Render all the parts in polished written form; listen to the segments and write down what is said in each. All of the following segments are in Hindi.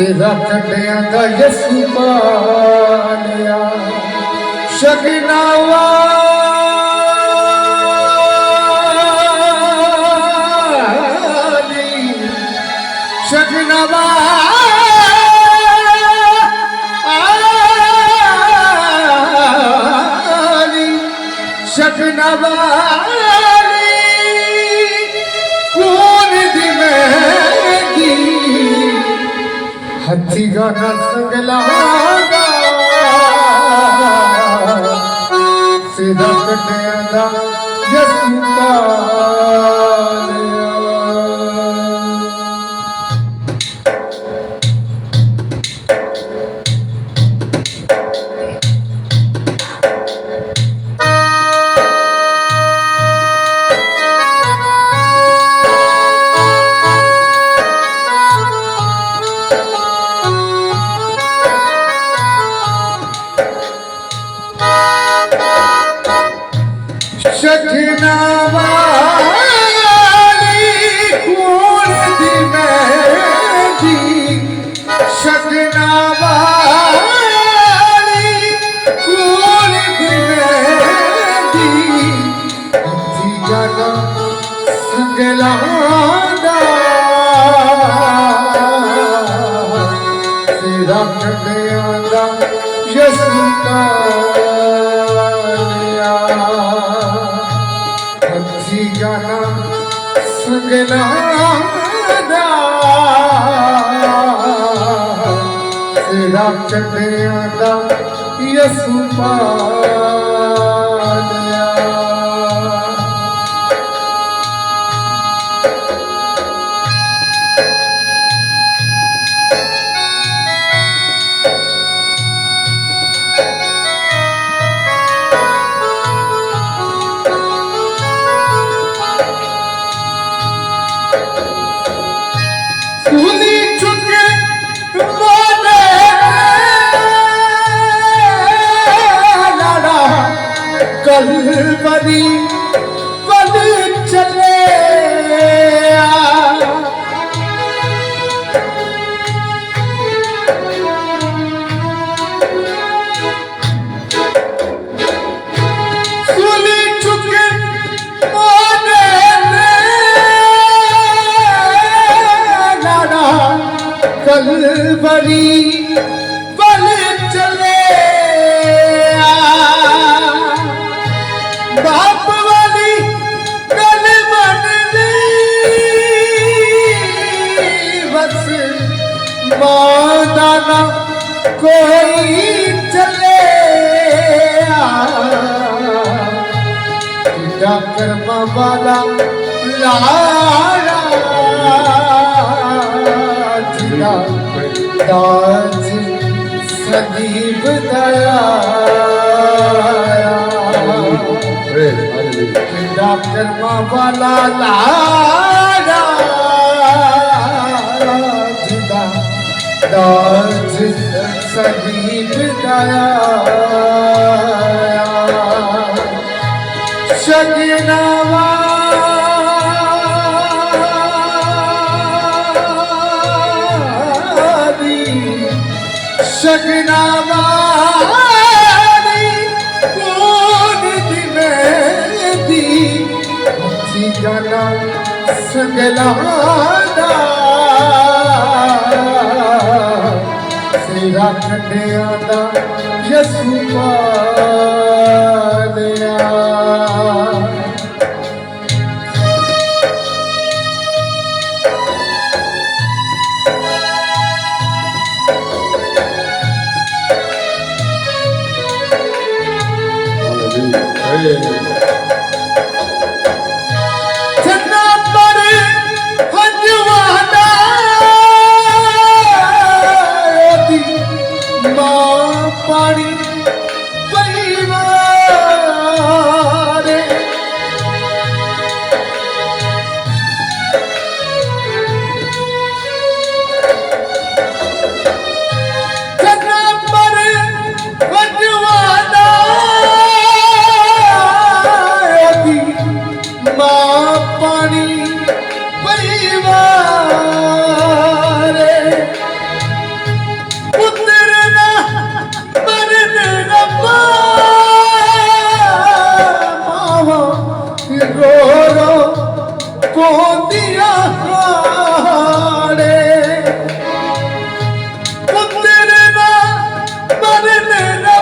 तेरा कटिया दा यसु पालिया शगनावा शगनावा शगनावा कौन दी मेहंदी हथी गाना संगलागा सीधा कटिया दा यसु पालिया शगनावा कौन दी मेहंदी शगनावा कौन दी मेहंदी हथी गाना संगलांदा तेरा कटिया दा यसु पालिया हथी गाना संगलांदा तेरा कटिया दा यसु पालिया सुनी चुके मोने लाड़ा कल बरी बल चले सुनी चुके मोने कल बरी बल चले बाप वाली गल बन बस मादाना कोई चले कर्मा वाला लाड़ा दाज सदीब दया कर्मा वाला लाड़ा दाज सदीब दया शगनावा शगनावा कौन दी मेहंदी हथी गाना संगलांदा तेरा कटिया दा यसु पालिया छन्ना पर हजवाना दी मां पानी परिवार रो रो पोतिया हारे तेरे ना मरने ना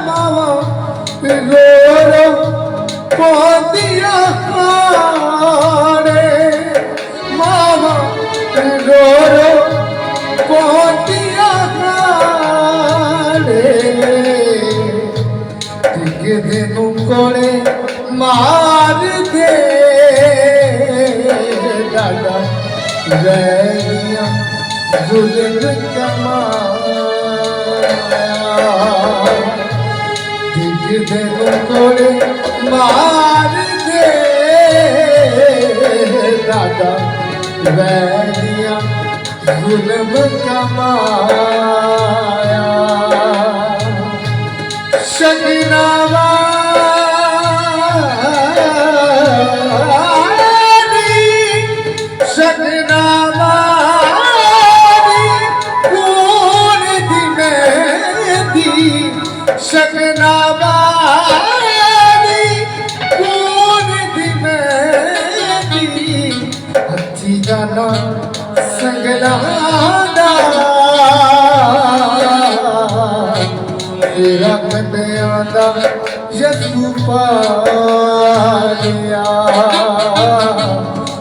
मावा रो रो पोतिया हारे मावा रो रो पोतिया हारे दिनों कोड़े मार दे दादा रैया जुल्म कमाया दिनों कोड़े मार दे दादा रैया जुल्म कमाया शगनावा शगनाबारी कौन दी मेरी हथी गाना संगलाना तेरा कन्या दा यसू पालिया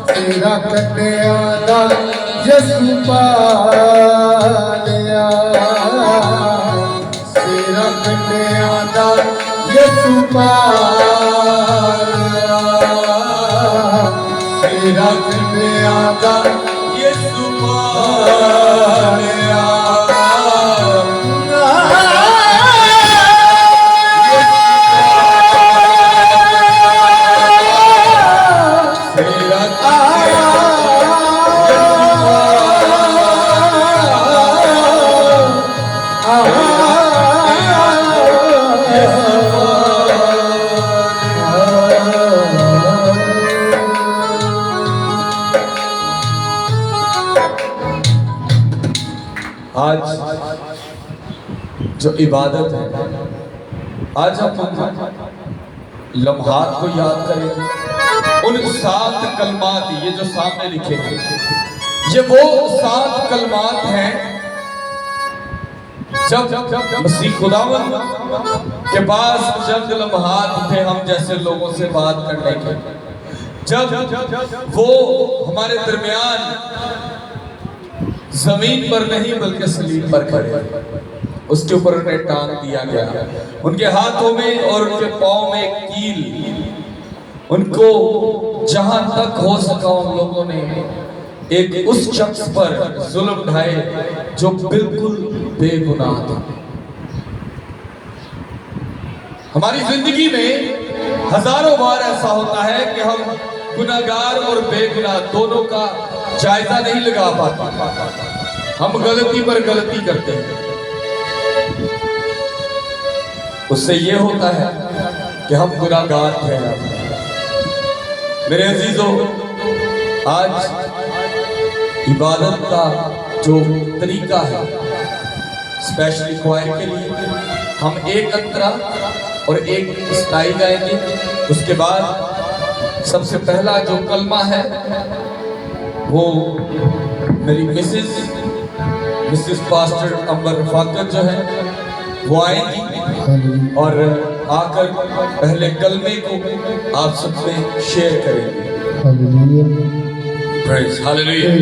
तेरा कन्या दा यसू पालिया तेरा कन्या दा यसू पालिया तेरा कन्या दा यसू पालिया आज जो इबादत है, आज हम लम्हात को याद करें, उन 7 कलमात, ये जो सामने लिखे हैं, ये वो 7 कलमात हैं जब मसीह खुदावंद के पास चंद लम्हात थे हम जैसे लोगों से बात करने के, जब वो हमारे दरमियान जमीन पर नहीं बल्कि सलीब पर खड़े, उसके ऊपर उन्हें टांग दिया गया, उनके हाथों में और उनके पांव में एक कील, उनको जहां तक हो सका उन लोगों ने एक उस शख्स पर जुल्म ढाए जो बिल्कुल बेगुनाह था। हमारी जिंदगी में हजारों बार ऐसा होता है कि हम गुनाहगार और बेगुनाह दोनों का जायजा नहीं लगा पाते, हम गलती पर गलती करते हैं। उससे यह होता है कि हम गुनाहगार थे। मेरे अजीजों, आज इबादत का जो तरीका है, स्पेशली क्वायर के लिए हम एक अंतरा और एक स्टाई गाएंगे। उसके बाद सबसे पहला जो कलमा है वो मेरी मिसिस पास्टर अंबर रफाकत जो है वो आएंगी और आकर पहले कलमे को आप सब में शेयर करेंगे। Praise Hallelujah.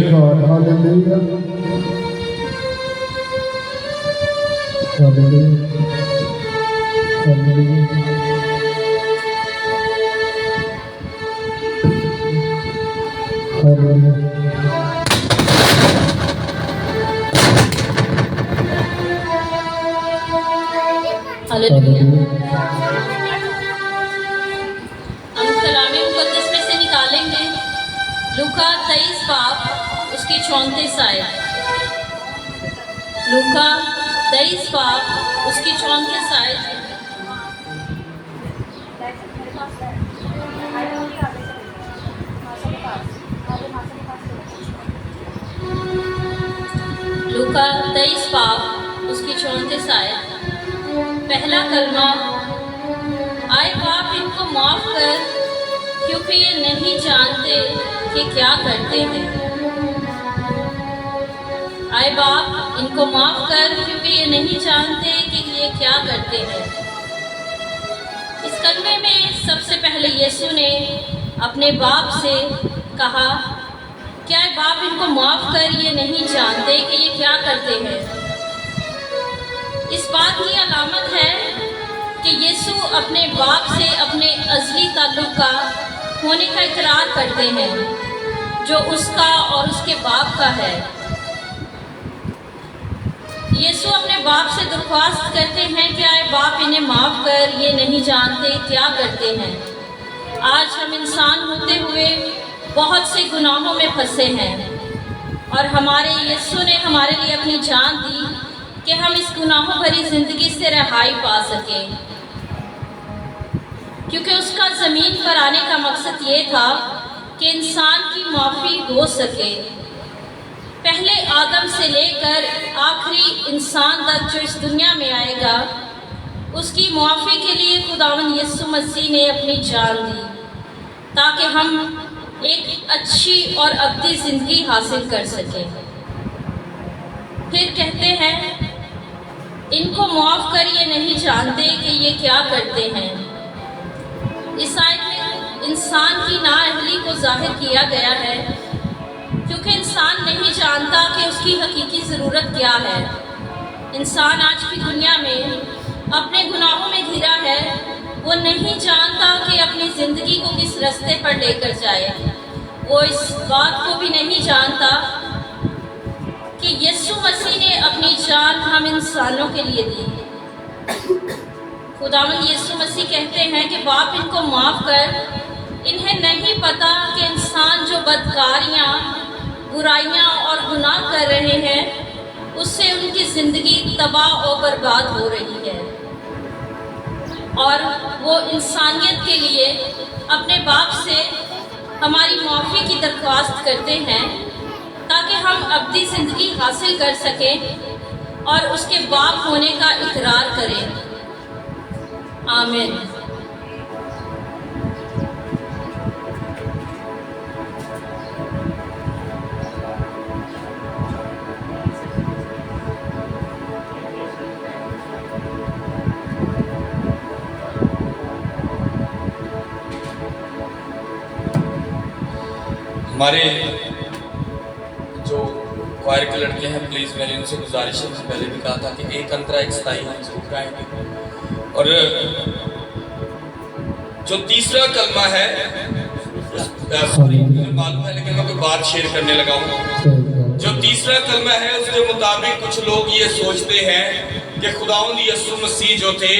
हम कलाम मुक़द्दस में से निकालेंगे लूका 23 बाब उसकी 34 आयत। लूका 23 बाब उसकी 34 आयत। लूका 23 बाब उसकी 34 आयत। पहला कलमा आए बाप इनको माफ कर, क्योंकि ये नहीं जानते कि क्या करते हैं। आए बाप इनको माफ कर, क्योंकि ये नहीं जानते कि ये क्या करते हैं। इस कलमे में सबसे पहले यीशु ने अपने बाप से कहा, क्या है बाप इनको माफ कर, ये नहीं जानते कि ये क्या करते हैं। इस बात की अलामत है कि यीशु अपने बाप से अपने अज़ली ताल्लुक का होने का इकरार करते हैं, जो उसका और उसके बाप का है। यीशु अपने बाप से दरख्वास्त करते हैं कि आए बाप इन्हें माफ़ कर, ये नहीं जानते क्या करते हैं। आज हम इंसान होते हुए बहुत से गुनाहों में फंसे हैं और हमारे यीशु ने हमारे लिए अपनी जान दी कि हम इस गुनाहों भरी ज़िंदगी से रिहाई पा सकें, क्योंकि उसका ज़मीन पर आने का मकसद ये था कि इंसान की माफ़ी हो सके। पहले आदम से लेकर आखिरी इंसान तक जो इस दुनिया में आएगा, उसकी मुआफ़ी के लिए खुदावंद यीशु मसीह ने अपनी जान दी, ताकि हम एक अच्छी और अब्दी ज़िंदगी हासिल कर सकें। फिर कहते हैं, इनको माफ़ कर, ये नहीं जानते कि ये क्या करते हैं। इस आयत में इंसान की नाअहली को जाहिर किया गया है, क्योंकि इंसान नहीं जानता कि उसकी हकीकी ज़रूरत क्या है। इंसान आज की दुनिया में अपने गुनाहों में घिरा है। वो नहीं जानता कि अपनी ज़िंदगी को किस रास्ते पर लेकर जाए। वो इस बात को भी नहीं जानता कि यीशु मसीह ने अपनी जान हम इंसानों के लिए दी। खुदावंद यीशु मसीह कहते हैं कि बाप इनको माफ़ कर, इन्हें नहीं पता कि इंसान जो बदकारियाँ, बुराइयाँ और गुनाह कर रहे हैं, उससे उनकी ज़िंदगी तबाह और बर्बाद हो रही है। और वो इंसानियत के लिए अपने बाप से हमारी माफ़ी की दरख्वास्त करते हैं, ताकि हम अब्दी ज़िंदगी हासिल कर सकें और उसके बाप होने का इकरार करें। आमीन। हमारे जो क्वायर के लड़के हैं, प्लीज़ मेरी उनसे गुजारिश है, पहले भी कहा था कि एक अंतरा एक स्थाई हम जरूर गाएंगे। और जो तीसरा कलमा है, मुझे मालूम है लेकिन मैं कोई बात शेयर करने लगा हूँ। जो तीसरा कलमा है उसके मुताबिक कुछ लोग ये सोचते हैं कि खुदावंद यीशु मसीह जो थे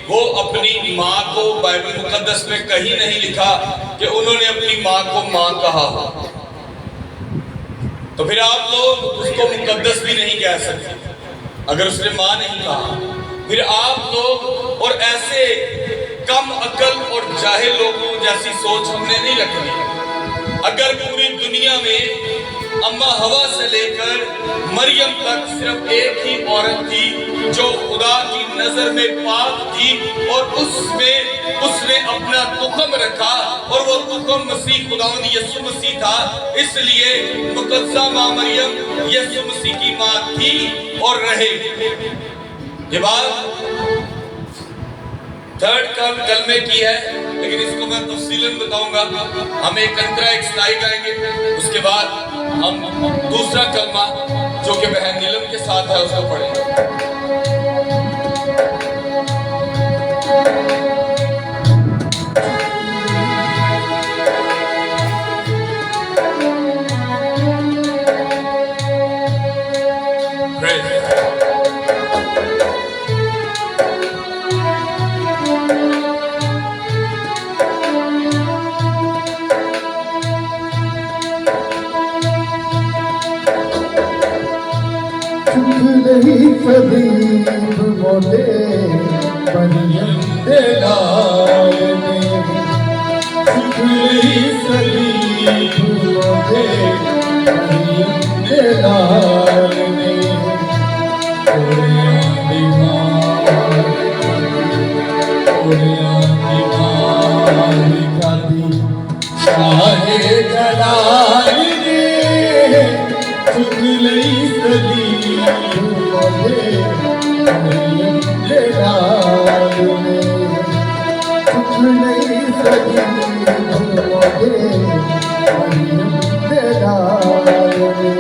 वो अपनी माँ को बाइबल मुकद्दस में कहीं नहीं लिखा कि उन्होंने अपनी माँ को माँ कहा। तो फिर आप लोग उसको मुकद्दस भी नहीं कह सकते अगर उसने माँ नहीं कहा। फिर आप लोग और ऐसे कम अकल और जाहिल लोगों जैसी सोच हमने नहीं रखनी। अगर पूरी दुनिया में अम्मा हवा से लेकर मरियम तक सिर्फ एक ही औरत थी जो खुदा की नजर में पाक थी और उसने अपना तुखम रखा और वो तुखम मसीह खुदावंद यीशु मसीह था, इसलिए मुकद्दसा माँ मरियम यीशु मसीह की माँ थी और रहे। ये बात थर्ड कलमे की है, लेकिन इसको मैं तफसीलन बताऊंगा। हम एक अंतरा एक स्थाई गाएंगे, उसके बाद हम दूसरा कलमा जो कि बहन नीलम के साथ है उसको पढ़ेंगे। नहीं सदीप मोले मरियम दे लाल में, नहीं सदीप मोले मरियम दे लाल में, ओरिया दीवार शाहे जलाल ने चुक लई सलीब मोदे मरियम दे लाल ने चुक लई सलीब मोदे मरियम दे लाल ने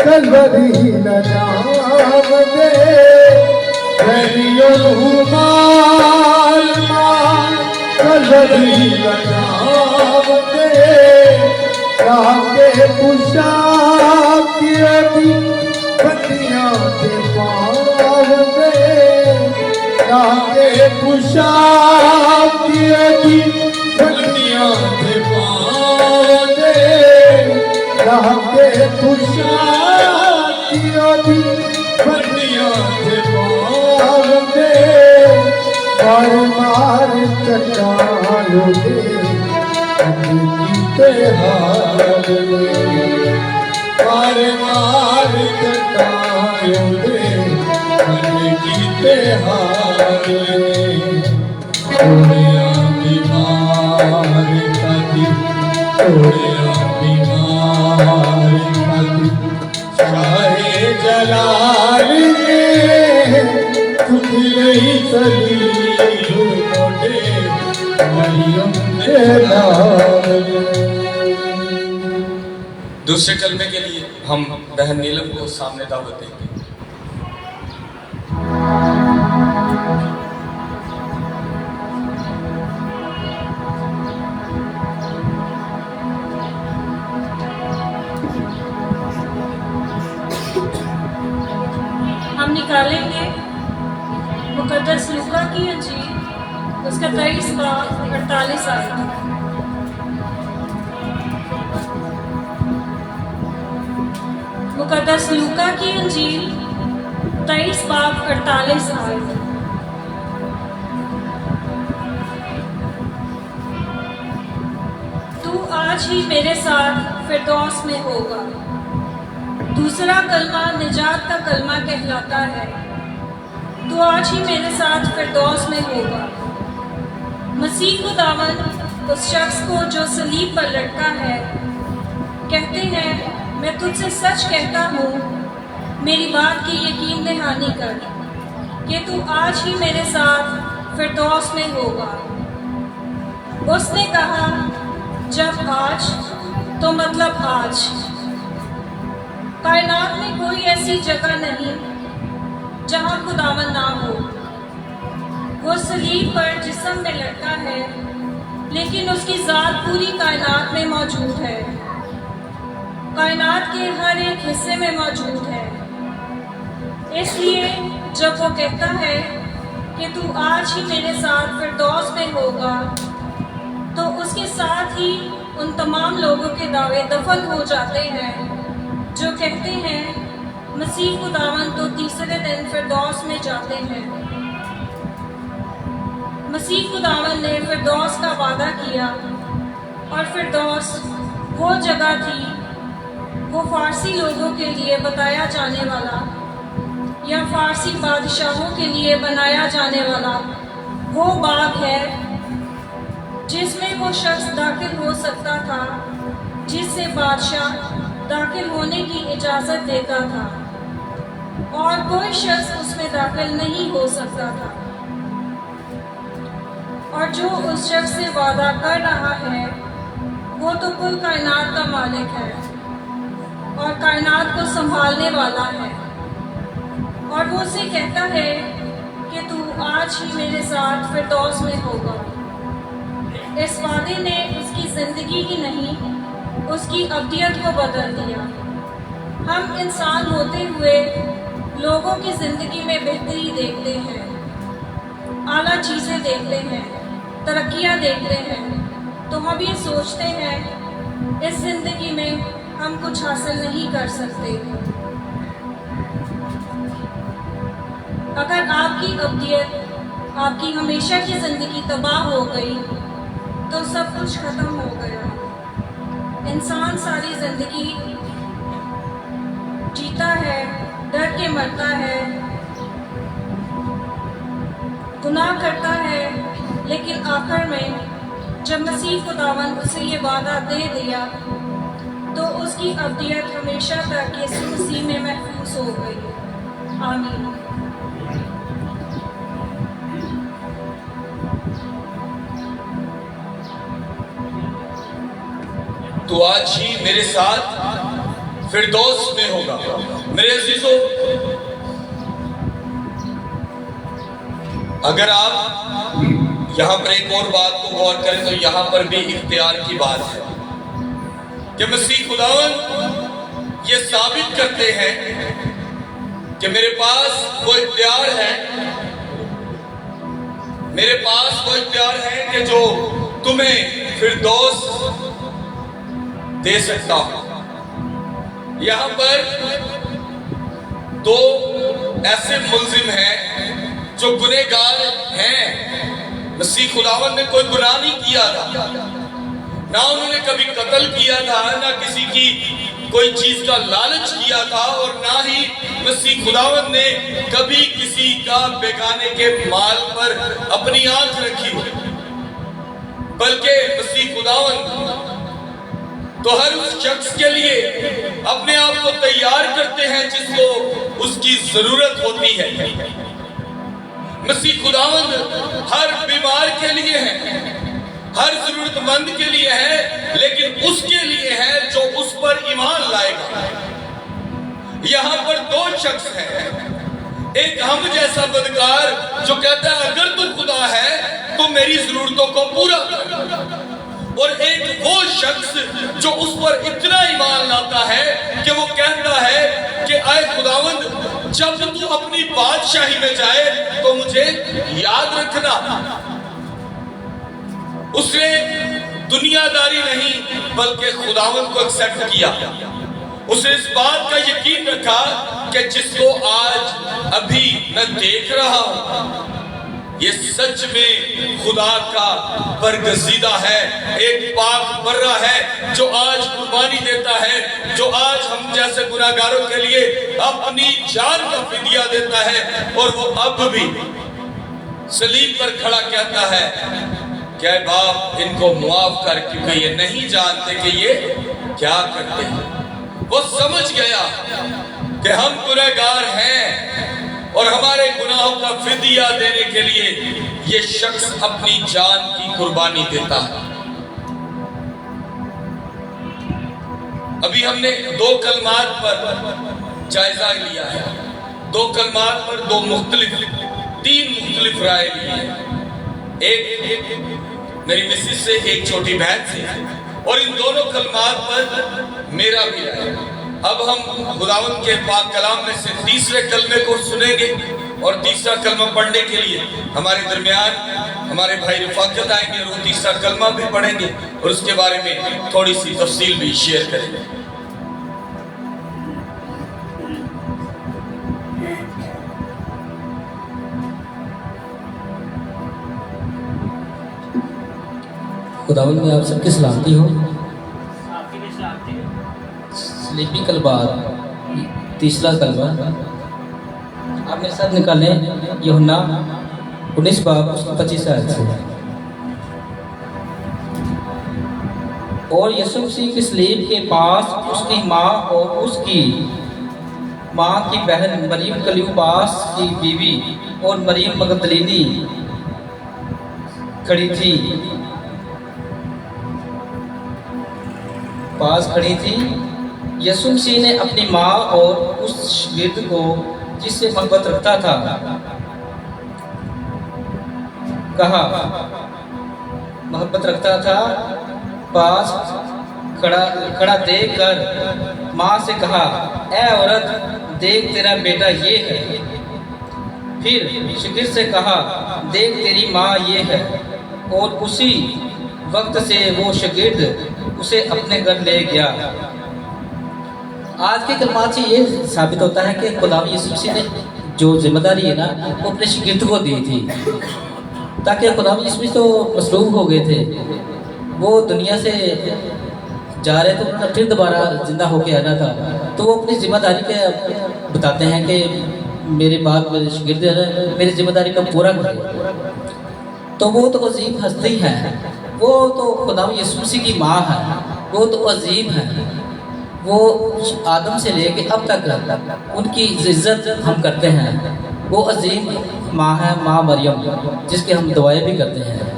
कलवरी न जाम दे कलवरी न जाम दे राके पुषा की बतियां के पाव दे राके पुषा की बतियां के पाव दे राके पुषा बतियां के पाव दे मार मार चटालोगे जीते हार मार मार चटालोगे जीते हार थोड़िया बीमार कदी थोड़िया बीमार कदी शाहे जलाल ने चुक लई सलीब मोदे मरियम दे लाल ने। दूसरे कलमे के लिए हम बहन नीलम को सामने दावत देंगे। हम निकालेंगे मुकद्दस लूका की इंजील उसका 23 बाब 48 आयत। मुकद्दस लूका की इंजील 23 बाब 48 आयत। तू आज ही मेरे साथ फिरदौस में होगा। दूसरा कलमा निजात का कलमा कहलाता है। तो आज ही मेरे साथ फिरदौस में होगा। मसीह खुदावन उस शख्स को जो सलीब पर लटका है कहते हैं, मैं तुझसे सच कहता हूँ, मेरी बात की यकीन दहानी कर कि तू आज ही मेरे साथ फिरदौस में होगा। उसने कहा, जब आज तो मतलब आज। कायनात में कोई ऐसी जगह नहीं जहां खुदावन ना हो। वो सलीब पर जिस्म में लटका है, लेकिन उसकी ज़ात पूरी कायनात में मौजूद है, कायनात के हर एक हिस्से में मौजूद है। इसलिए जब वो कहता है कि तू आज ही मेरे साथ फिरदौस में होगा, तो उसके साथ ही उन तमाम लोगों के दावे दफन हो जाते हैं जो कहते हैं मसीह खुदावन तो तीसरे दिन फिरदौस में जाते हैं। मसीह खुदावन ने फिरदौस का वादा किया, और फिरदौस वो जगह थी, वो फारसी लोगों के लिए बताया जाने वाला या फारसी बादशाहों के लिए बनाया जाने वाला वो बाग है जिसमें वो शख्स दाखिल हो सकता था जिससे बादशाह दाखिल होने की इजाज़त देता था, और कोई शख्स उसमें दाखिल नहीं हो सकता था। और जो उस शख्स से वादा कर रहा है वो तो कुल कायनात का मालिक है और कायनात को संभालने वाला है, और वो उसे कहता है कि तू आज ही मेरे साथ फिरदौस में होगा। इस वादे ने उसकी ज़िंदगी ही नहीं, उसकी अब्दियत को बदल दिया। हम इंसान होते हुए लोगों की ज़िंदगी में बेहतरी देखते हैं, आला चीज़ें देखते हैं, तरक्कियाँ देखते हैं, तो हम ये सोचते हैं इस ज़िंदगी में हम कुछ हासिल नहीं कर सकते। अगर आपकी अब्दियत, आपकी हमेशा की ज़िंदगी तबाह हो गई तो सब कुछ ख़त्म हो गया। इंसान सारी ज़िंदगी जीता है, डर के मरता है, गुनाह करता है, लेकिन आखिर में जब मसीह खुदावन उसे ये वादा दे दिया तो उसकी अब्दियत हमेशा तक यीशु मसीह में महफूज हो गई। आमीन। तो आज ही मेरे साथ फिरदौस में होगा। मेरे अजीजों, अगर आप यहां पर एक और बात को गौर करें तो यहां पर भी इख्तियार की बात है कि मसीह खुदावन ये साबित करते हैं कि मेरे पास वो इख्तियार है, मेरे पास वो इख्तियार है कि जो तुम्हें फिरदौस दे सकता हूं। यहां पर दो ऐसे मुल्जिम हैं जो गुनहगार हैं। मसीह खुदावन ने कोई गुनाह नहीं किया था, ना उन्होंने कभी कत्ल किया था, ना किसी की कोई चीज का लालच किया था, और ना ही मसीह खुदावन ने कभी किसी का बेगाने के माल पर अपनी आंख रखी, बल्कि मसीह खुदावन तो हर उस शख्स के लिए अपने आप को तैयार करते हैं जिसको उसकी जरूरत होती है। मसीह खुदावन हर बीमार के लिए है, हर जरूरतमंद के लिए है, लेकिन उसके लिए है जो उस पर ईमान लाएगा। यहां पर दो शख्स हैं, एक हम जैसा बदकार जो कहता है अगर तू खुदा है तो मेरी जरूरतों को पूरा कर, और एक वो शख्स जो उस पर इतना ईमान लाता है कि वो कहता है कि आए खुदावंद, जब तू अपनी बादशाही में जाए तो मुझे याद रखना। उसने दुनियादारी नहीं बल्कि खुदावंद को एक्सेप्ट किया। उसने इस बात का यकीन रखा कि जिसको आज अभी मैं देख रहा हूं ये सच में खुदा का बरगजीदा है, एक पाक बर्रा है जो आज कुर्बानी देता है, जो आज हम जैसे गुनाहगारों के लिए अपनी जान का फिदिया देता है, और वो अब भी सलीब पर खड़ा कहता है क्या बाप इनको मुआफ कर, क्योंकि ये नहीं जानते कि ये क्या करते हैं। वो समझ गया कि हम गुनहगार हैं और हमारे गुनाहों का फिदिया देने के लिए ये शख्स अपनी जान की कुर्बानी देता है। अभी हमने दो कलमात पर जायजा लिया है, दो कलमात पर तीन मुख्तलिफ राय ली है। एक मेरी मिसेस से, एक छोटी बहन से, और इन दोनों कलमात पर मेरा भी राय। अब हम खुदावंद के पाक कलाम में से तीसरे कलमे को सुनेंगे, और तीसरा कलमा पढ़ने के लिए हमारे दरमियान हमारे भाई रफाकत आएंगे और वो तीसरा कलमा भी पढ़ेंगे और उसके बारे में थोड़ी सी तफसील भी शेयर करेंगे। खुदावंद में आप सबकी सलामती हो। स्लीपी कलबात तीसरा कलमा आप मेरे साथ निकालें, यूहन्ना 19 बाब 25 आयत से। और यीशु मसीह की सलीब के पास उसकी माँ और उसकी माँ की बहन मरियम क्लियोपास की बीवी और मरियम मगदलीनी खड़ी थी, पास खड़ी थी। यीशु मसीह ने अपनी माँ और उस शागिर्द को जिससे मोहब्बत रखता था पास खड़ा देख कर माँ से कहा, ऐ औरत, देख तेरा बेटा ये है। फिर शागिर्द से कहा, देख तेरी माँ ये है। और उसी वक्त से वो शागिर्द उसे अपने घर ले गया। आज के कलमात से ये साबित होता है कि खुदा यीशु मसीह ने जो जिम्मेदारी है ना वो अपने शागिर्द को दी थी, ताकि खुदा इसमें तो मसरूफ हो गए थे, वो दुनिया से जा रहे थे, उन्होंने फिर दोबारा जिंदा होके आना था, तो वो अपनी जिम्मेदारी के बताते हैं कि मेरे बाद मेरे शागिर्द है ना मेरी जिम्मेदारी का पूरा करें। तो वो तो अजीम हस्ती है, वो तो खुदा यीशु मसीह की माँ है, वो तो अजीम है, वो आदम से लेके अब तक उनकी इज्जत हम करते हैं। वो अजीम माँ है, माँ मरियम, जिसके हम दुआएं भी करते हैं।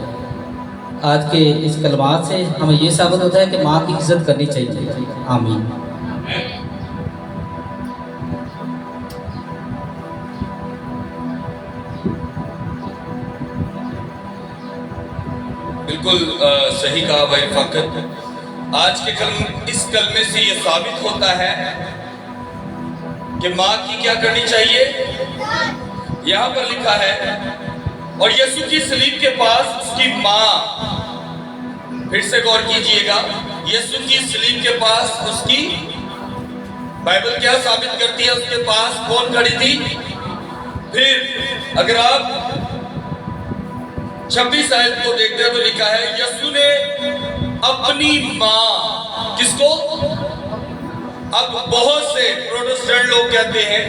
आज के इस कलमात से हमें ये साबित होता है कि माँ की इज्जत करनी चाहिए। आमीन। बिल्कुल सही कहा भाई फ़ाकत। आज के इस कलमे से ये साबित होता है कि माँ की क्या करनी चाहिए। यहाँ पर लिखा है, और यीशु की सलीब के पास उसकी माँ, फिर से गौर कीजिएगा, यीशु की सलीब के पास उसकी, बाइबल क्या साबित करती है, उसके पास कौन खड़ी थी। फिर अगर आप 26 आयत को देखते हैं तो लिखा है, यीशु ने अपनी माँ, किसको, अब बहुत से प्रोटेस्टेंट लोग कहते हैं,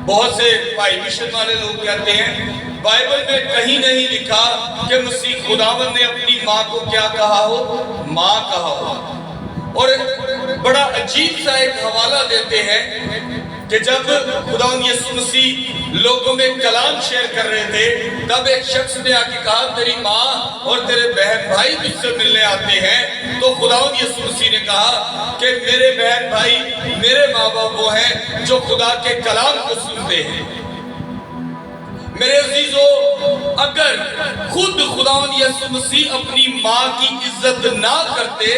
बहुत से भाई मिशन वाले लोग कहते हैं, बाइबल में कहीं नहीं लिखा कि मसीह खुदावन ने अपनी माँ को क्या कहा हो, माँ कहा हो। और बड़ा अजीब सा एक हवाला देते हैं कि जब खुदावन यीशु मसीह लोगों में कलाम शेयर कर रहे थे, तब एक शख्स ने आके कहा, तेरी माँ और तेरे बहन भाई तुझसे मिलने आते हैं। तो खुदावन यीशु मसीह ने कहा कि मेरे बहन भाई, मेरे माँ बाप वो हैं जो खुदा के कलाम को सुनते हैं। मेरे अजीजों, अगर खुद खुदावन यीशु मसीह अपनी माँ की इज्जत ना करते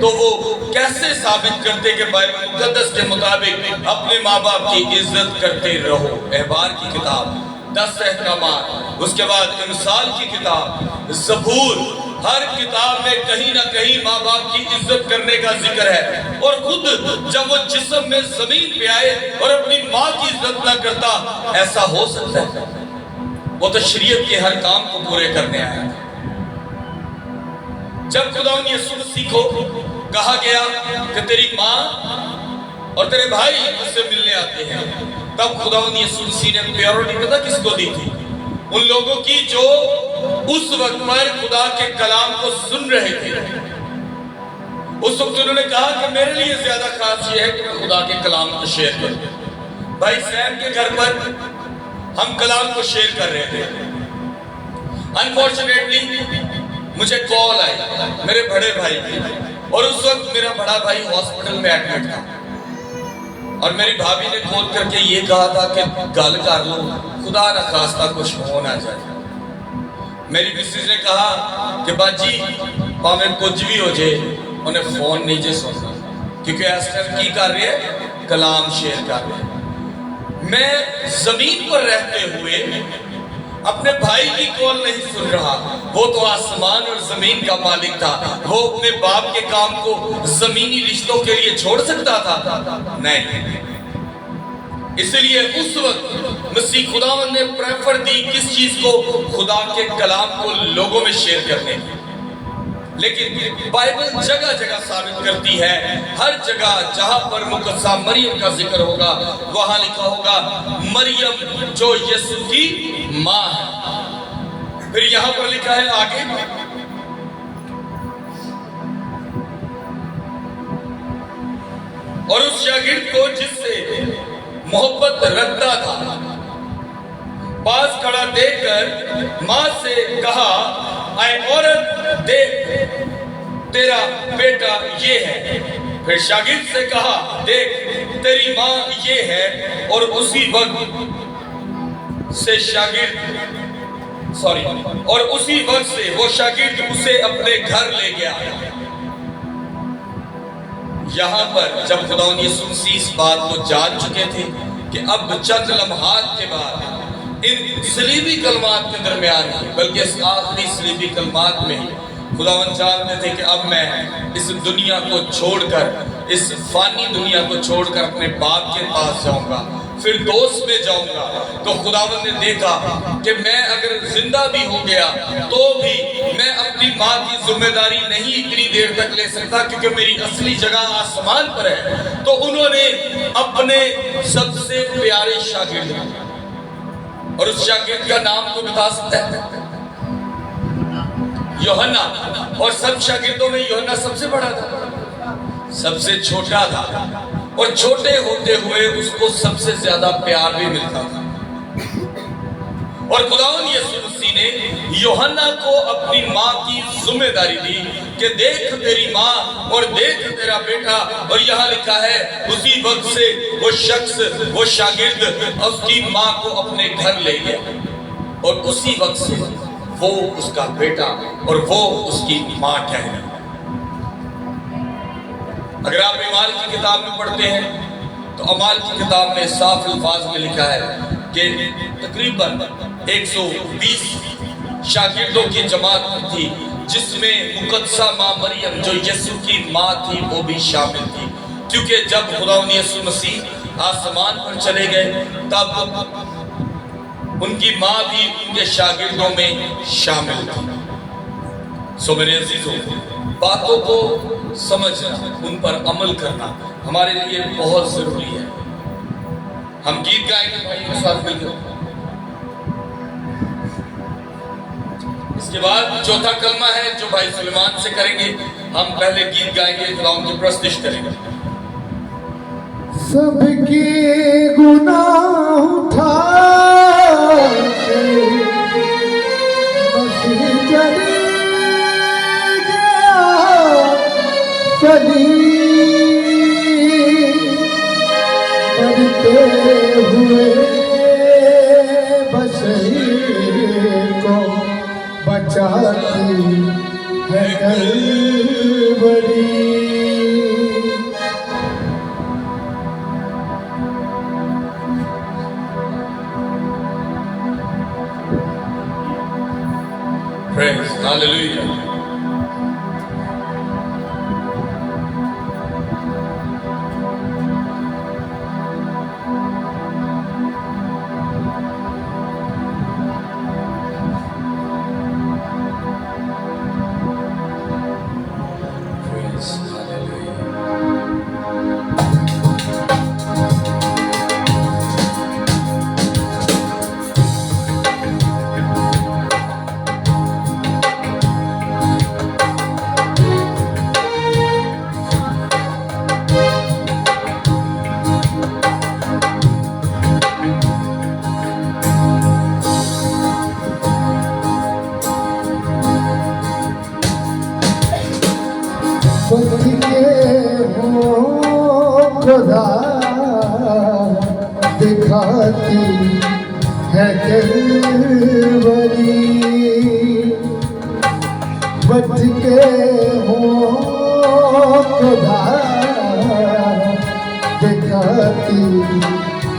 तो वो कैसे साबित करते कि बाइबल मुकद्दस के मुताबिक अपने माँ बाप की इज्जत करते रहो। एहबार की किताब 10 अहकामात, उसके बाद इमसाल की किताब, ज़बूर, हर किताब में कहीं ना कहीं माँ बाप की इज्जत करने का जिक्र है। और खुद जब वो जिस्म में जमीन पे आए और अपनी माँ की इज्जत ना करता, ऐसा हो सकता है? वो तो शरीयत के हर काम को पूरे करने आया था। जब खुदावंद यीशु मसीह को कहा गया कि तेरी माँ और तेरे भाई उससे मिलने आते हैं, तब खुदावंद यीशु मसीह ने प्रायोरिटी पता किसको दी थी? उन लोगों की जो उस वक्त पर खुदा के कलाम को सुन रहे थे। उस वक्त उन्होंने कहा कि मेरे लिए ज्यादा खास ये है कि मैं खुदा के कलाम को शेयर करूं। भाई सैम के घर पर हम कलाम को शेयर कर रहे थे। अनफॉर्चुनेटली मुझे कॉल आई मेरे बड़े भाई की, और उस वक्त मेरा बड़ा भाई हॉस्पिटल में एडमिट था, और मेरी भाभी ने कॉल करके ये कहा था कि गल कर लो, खुदा ना खास्ता कुछ हो ना जाए। मेरी मिसेज ने कहा कि बाजी भावें कुछ भी हो जाए, उन्हें फोन नहीं जे सुनना, क्योंकि इस टाइम की कर रहे हैं, कलाम शेयर कर रहे हैं। मैं जमीन पर रहते हुए अपने भाई की कॉल नहीं सुन रहा, वो तो आसमान और जमीन का मालिक था। वो अपने बाप के काम को जमीनी रिश्तों के लिए छोड़ सकता था? नहीं। इसलिए उस वक्त मसीह खुदावन ने प्रेफर दी किस चीज को? खुदा के कलाम को लोगों में शेयर करने की। लेकिन बाइबल जगह जगह साबित करती है, हर जगह जहां पर मुकद्दसा मरियम का जिक्र होगा वहां लिखा होगा मरियम जो यीशु की मां है। फिर यहां पर लिखा है आगे, और उस शागिर्द को जिससे मोहब्बत रखता था पास खड़ा देखकर मां से कहा, आए औरत देख तेरा बेटा ये है। फिर शागिर्द से कहा, देख तेरी माँ ये है। और उसी वक्त से वो शागिर्द उसे अपने घर ले गया। यहां पर जब खुदावंद यीशु मसीह इस बात को जान चुके थे कि अब चंद लम्हात के बाद इन सलीबी कलमात के दरमियान, बल्कि इस आखिरी सलीबी कलमात में ही खुदावंद जानते थे कि अब मैं इस दुनिया को छोड़कर, इस फानी दुनिया को छोड़कर अपने बाप के पास जाऊंगा। फिर दोस्त में जाऊंगा। तो खुदावंद ने देखा कि मैं अगर जिंदा भी हो गया तो भी मैं अपनी माँ की जिम्मेदारी नहीं इतनी देर तक ले सकता, क्योंकि मेरी असली जगह आसमान पर है। तो उन्होंने अपने सबसे प्यारे शागिर्द, और उस शागिर्द का नाम तो बता सकता है, यूहन्ना, और सब शागिर्दों में यूहन्ना सबसे बड़ा था, सबसे छोटा था, और छोटे होते हुए उसको सबसे ज्यादा प्यार भी मिलता था। और खुदावंद यीशु मसीह ने यूहन्ना को अपनी माँ की जिम्मेदारी दी कि देख तेरी माँ और देख तेरा बेटा। और यहाँ लिखा है उसी वक्त से वो शख्स, वो शागिर्द उसकी माँ को अपने घर ले गया, और उसी वक्त से वो उसका बेटा और वो उसकी माँ ठहरी। अगर आप अमाल की किताब में पढ़ते हैं तो अमाल की किताब में साफ अल्फाज में लिखा है कि तकरीबन 120 शागिर्दों की जमात थी, जिसमें मुकद्दसा माँ मरियम जो यीशु की माँ थी वो भी शामिल थी। क्योंकि जब खुदावंद यीशु मसीह आसमान पर चले गए तब उनकी माँ भी उनके शागिर्दों में शामिल थी। सो मेरे अजीजों, बातों को समझना, उन पर अमल करना हमारे लिए बहुत जरूरी है। हम गीत गाएंगे भाइयों के साथ मिलकर। इसके बाद चौथा कलमा है जो भाई सुलेमान से करेंगे। हम पहले गीत गाएंगे, खुदावंद की प्रस्तुति करेंगे। सबके गुनाह उठा बढ़ते हुए बशर को बचाती है Kalvari. Praise, hallelujah. Praise, hallelujah. खुद के हो खुदा दिखाती है कलवरी। बच के हो खुदा दिखाती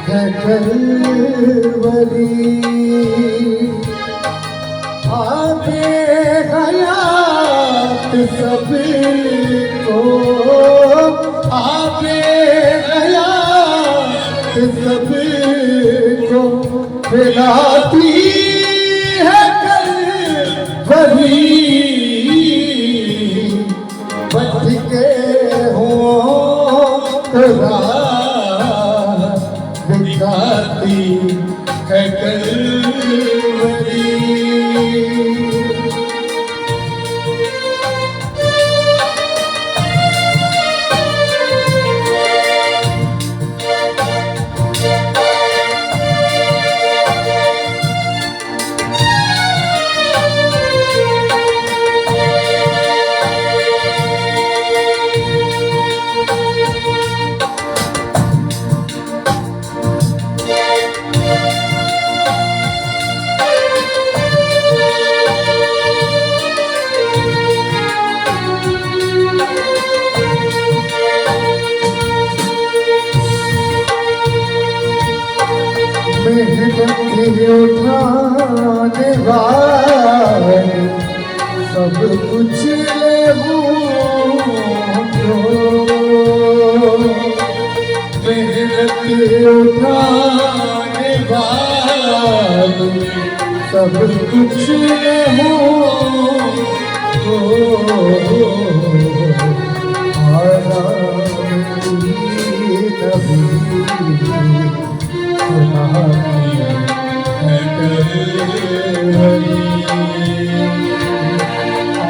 है कलवरी। आगे हयात सबको, आगे हयात सबको खिलाती है कलवरी। बच के हो खुदा दिखाती है कलवरी। उठाने वाले सब कुछ ले उठाने वाली सब कुछ हो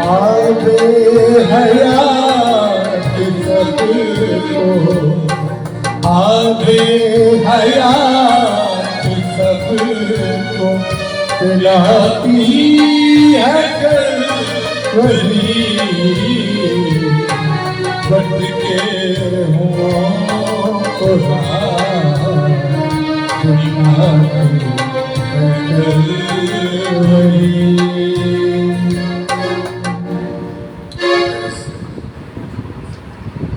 आबे हयात सबको आबे हयात सबको पिलाती है कभी बट के हुओं को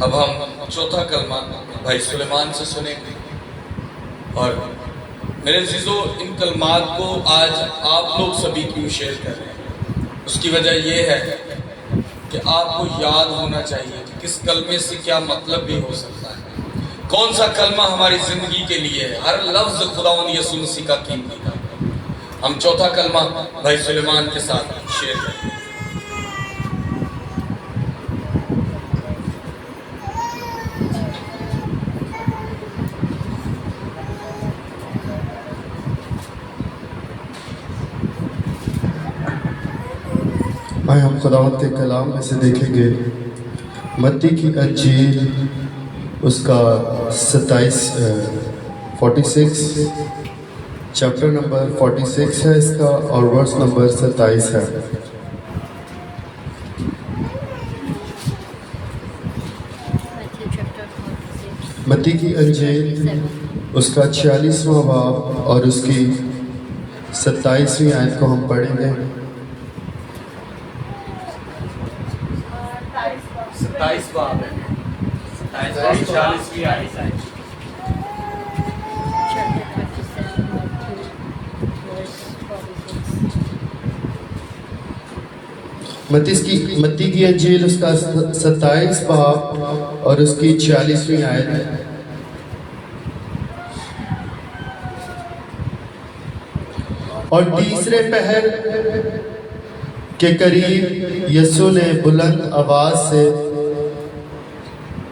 अब हम चौथा कलमा भाई सुलेमान से सुनेंगे। और मेरे अजीजों, इन कलमात को आज आप लोग सभी क्यों शेयर कर रहे हैं, उसकी वजह यह है कि आपको याद होना चाहिए कि किस कलमे से क्या मतलब भी हो सकता है, कौन सा कलमा हमारी जिंदगी के लिए है। हर लफ्ज खुदावंद यीशु मसीह का कीमती था। हम चौथा कलमा भाई सुलेमान के साथ शेयर करेंगे। आए हम खुदावंद के कलाम में से देखेंगे मत्ती की अंजील उसका 46 चैप्टर नंबर 46 है इसका और वर्स नंबर 27 है। मत्ती की अंजील उसका 46वां बाब और उसकी 27वीं आयत को हम पढ़ेंगे। 27 बाब है, 40वीं आयत है। मत्ती की अंजील उसका 27 बाब और उसकी 40वीं आयत है। और तीसरे पहर के करीब यीशु ने बुलंद आवाज से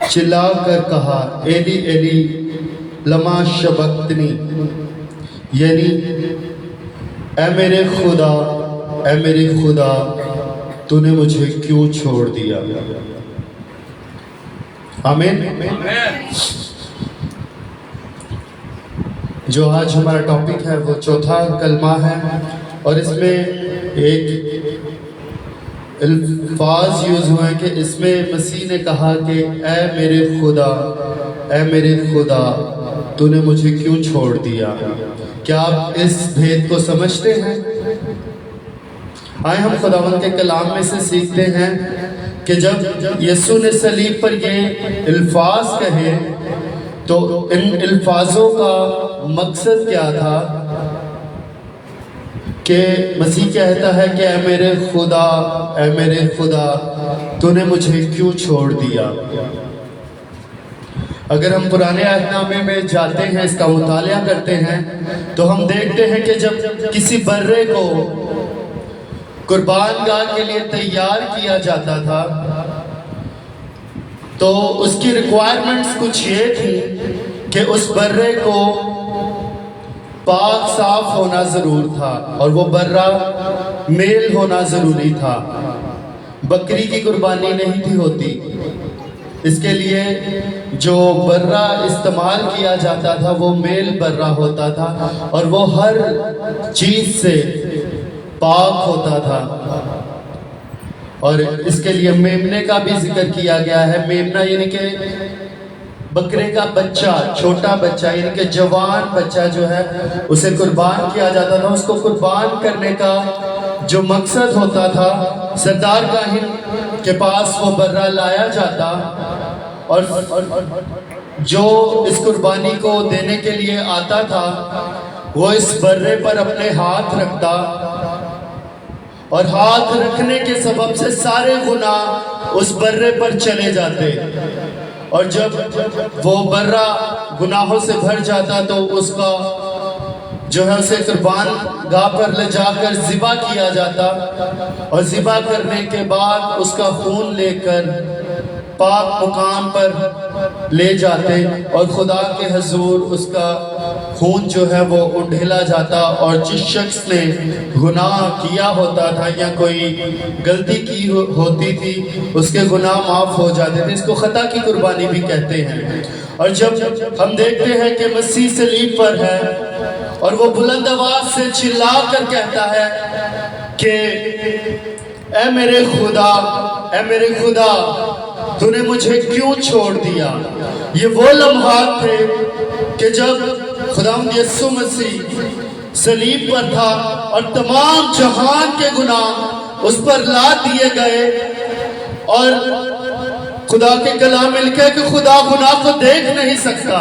चिल्लाकर कहा, एली एली लमा शबक्तनी, यानी ऐ मेरे खुदा तूने मुझे क्यों छोड़ दिया। आमीन। जो आज हमारा टॉपिक है वो चौथा कलमा है और इसमें एक अल्फाज यूज हुए हैं कि इसमें मसीह ने कहा कि ऐ मेरे खुदा तूने मुझे क्यों छोड़ दिया। क्या आप इस भेद को समझते हैं? आए हम खुदावंद के कलाम में से सीखते हैं कि जब यीशु ने सलीब पर ये अल्फाज कहे तो इन अल्फाजों का मकसद क्या था कि मसीह कहता है कि ऐ मेरे खुदा तूने मुझे क्यों छोड़ दिया। अगर हम पुराने अहदनामे में जाते हैं, इसका मुतालिया करते हैं तो हम देखते हैं कि जब किसी बर्रे को कुर्बान गाह के लिए तैयार किया जाता था तो उसकी रिक्वायरमेंट्स कुछ ये थी कि उस बर्रे को पाक साफ होना जरूर था और वो बर्रा मेल होना जरूरी था। बकरी की कुर्बानी नहीं थी होती। इसके लिए जो बर्रा इस्तेमाल किया जाता था वो मेल बर्रा होता था और वो हर चीज से पाक होता था। और इसके लिए मेमने का भी जिक्र किया गया है। मेमना यानी कि बकरे का बच्चा, छोटा बच्चा यानी कि जवान बच्चा जो है उसे कुर्बान किया जाता था। उसको कुर्बान करने का जो मकसद होता था, सरदार काहिन के पास वो बर्रा लाया जाता और जो इस कुर्बानी को देने के लिए आता था वो इस बर्रे पर अपने हाथ रखता और हाथ रखने के सबब से सारे गुनाह उस बर्रे पर चले जाते। और जब वो बर्रा गुनाहों से भर जाता तो उसका जो है उसे कुर्बान गाह पर ले जाकर ज़िबा किया जाता, और ज़िबा करने के बाद उसका खून लेकर पाक मुकाम पर ले जाते और खुदा के हजूर उसका खून जो है वो उंडेला जाता, और जिस शख्स ने गुनाह किया होता था या कोई गलती की होती थी उसके गुनाह माफ़ हो जाते थे। इसको खता की कुर्बानी भी कहते हैं। और जब हम देखते हैं कि मसीह सलीब पर है और वो बुलंद आवाज से चिल्ला कर कहता है कि ऐ मेरे खुदा तूने मुझे क्यों छोड़ दिया। ये वो लम्हात थे कि जब खुदावंद यीशु मसीह सलीब पर था और तमाम जहान के गुनाह उस पर लाद दिए गए, और खुदा के कलाम में लिखा है कि खुदा गुनाह को देख नहीं सकता,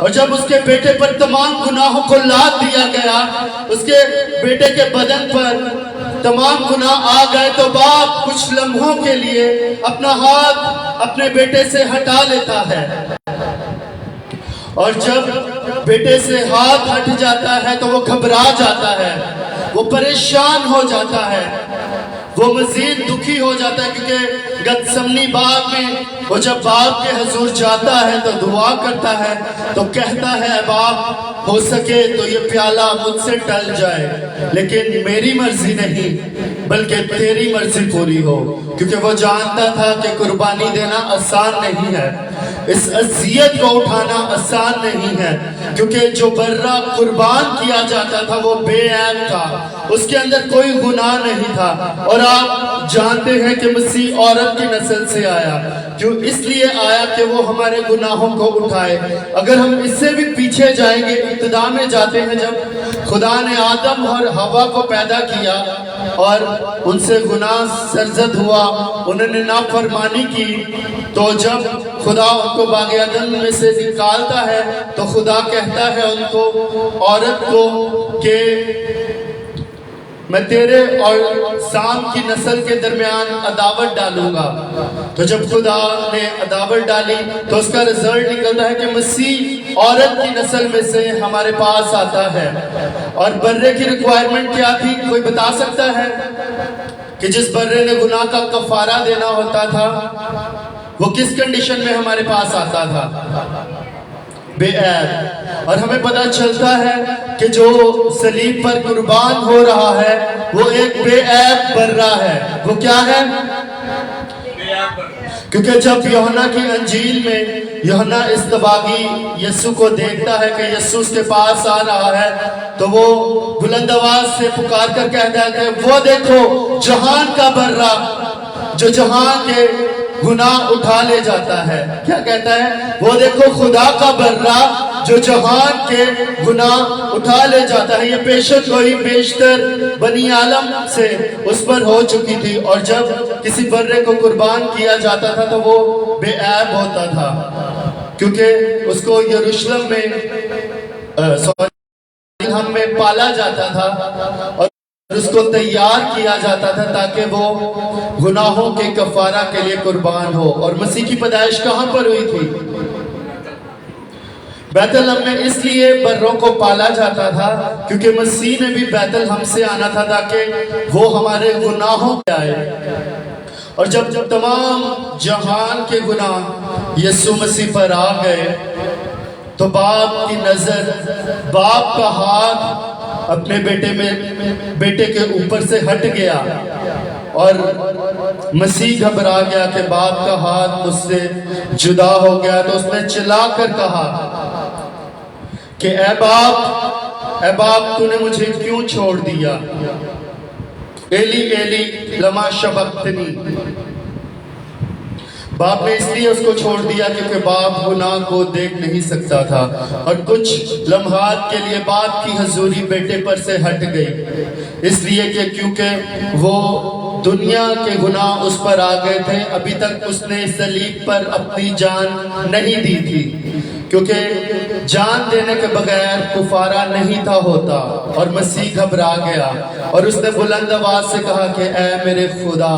और जब उसके बेटे पर तमाम गुनाहों को लाद दिया गया, उसके बेटे के बदन पर तमाम गुनाह आ गए, तो बाप कुछ लम्हों के लिए अपना हाथ अपने बेटे से हटा लेता है, और जब बेटे से हाथ हट जाता है तो वो घबरा जाता है, वो परेशान हो जाता है, वो मजीद दुखी हो जाता है, क्योंकि गतसमनी बाग में वो जब बाप के हजूर जाता है तो दुआ करता है, तो कहता है बाप हो सके तो ये प्याला मुझसे टल जाए, लेकिन मेरी मर्जी नहीं बल्कि तेरी मर्जी पूरी हो। क्योंकि वो जानता था कि कुर्बानी देना आसान नहीं है, इस अज़ियत को उठाना आसान नहीं है, क्योंकि जो बर्रा कुर्बान किया जाता था वो बेऐब था, उसके अंदर कोई गुनाह नहीं था। और आप जानते हैं कि मसीह औरत की नस्ल से आया, जो इसलिए आया कि वो हमारे गुनाहों को उठाए। अगर हम इससे भी पीछे जाएंगे, इब्तिदा में जाते हैं जब खुदा ने आदम और हवा को पैदा किया और उनसे गुनाह सरजद हुआ, उन्होंने नाफरमानी की, तो जब खुदा उनको बाग़ अदन में से निकालता है तो खुदा कहता है उनको, औरत को, कि मैं तेरे और साम की नस्ल के दरमियान अदावत डालूंगा। तो जब खुदा ने अदावत डाली तो उसका रिजल्ट निकलता है कि मसीह औरत की नस्ल में से हमारे पास आता है। और बर्रे की रिक्वायरमेंट क्या थी, कोई बता सकता है? कि जिस बर्रे ने गुनाह का कफारा देना होता था वो किस कंडीशन में हमारे पास आता था? बेऐब। और हमें पता चलता है कि जो सलीब पर कुर्बान हो रहा है वो एक बेऐब बर्रा है। वो क्या है? क्योंकि जब यूहन्ना की अंजील में यूहन्ना इस्तबागी यीशु को देखता है कि यीशु उसके पास आ रहा है, तो वो बुलंद आवाज से पुकार कर कहता है कि वो देखो जहान का बर्रा जो जहान के गुनाह उठा ले जाता है। क्या कहता है? वो देखो खुदा का बर्रा जो जहान के गुनाह उठा ले जाता है। ये पेशत गोई बेशतर बनी आलम से उस पर हो चुकी थी, और जब किसी बर्रे को कुर्बान किया जाता था तो वो बेऐब होता था, क्योंकि उसको यरूशलेम में हम में पाला जाता था और उसको तैयार किया जाता था ताकि वो गुनाहों के कफारा के लिए कुर्बान हो। और मसीह की पैदाइश कहाँ पर हुई थी? बैतलहम में। इसलिए बर्रों को पाला जाता था क्योंकि मसीह ने भी बैतलहम से आना था ताकि वो हमारे गुनाहों पे आए। और जब तमाम जहान के गुनाह यीशु मसीह पर आ गए तो बाप की नजर, बाप का हाथ अपने बेटे के ऊपर से हट गया और मसीह घबरा गया कि बाप का हाथ मुझसे जुदा हो गया। तो उसने चिल्लाकर कहा कि ऐ बाप तूने मुझे क्यों छोड़ दिया? एली एली लमा शबक्तनी। बाप ने इसलिए उसको छोड़ दिया क्योंकि बाप गुनाह को देख नहीं सकता था, और कुछ लम्हात के लिए बाप की हजूरी बेटे पर से हट गई, इसलिए कि क्योंकि वो दुनिया के गुनाह उस पर आ गए थे। अभी तक उसने सलीब पर अपनी जान नहीं दी थी, क्योंकि जान देने के बगैर कुफारा नहीं था होता। और मसीह घबरा गया और उसने बुलंद आवाज से कहा कि ऐ मेरे खुदा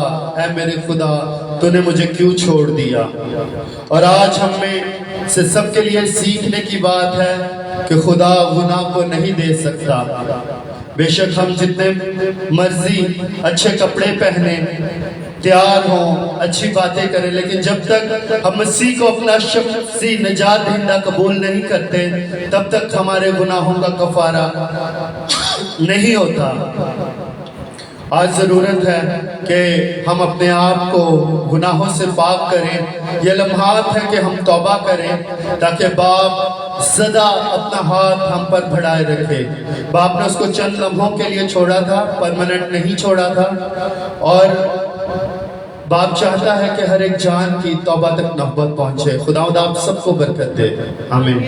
तूने मुझे क्यों छोड़ दिया। और आज हम में से सबके लिए सीखने की बात है कि खुदा गुनाह को नहीं दे सकता। बेशक हम जितने मर्जी अच्छे कपड़े पहने, तैयार हों, अच्छी बातें करें, लेकिन जब तक हम मसीह को अपना शख्सी निजात दहिंदा कबूल नहीं करते, तब तक हमारे गुनाहों का कफारा नहीं होता। आज ज़रूरत है कि हम अपने आप को गुनाहों से पाक करें। ये लम्हात है कि हम तौबा करें ताकि बाप सदा अपना हाथ हम पर बढ़ाए रखे। बाप ने उसको चंद लम्हों के लिए छोड़ा था, परमानेंट नहीं छोड़ा था। और बाप चाहता है कि हर एक जान की तौबा तक नौबत पहुंचे। खुदावंद आप सबको बरकत दे, आमीन।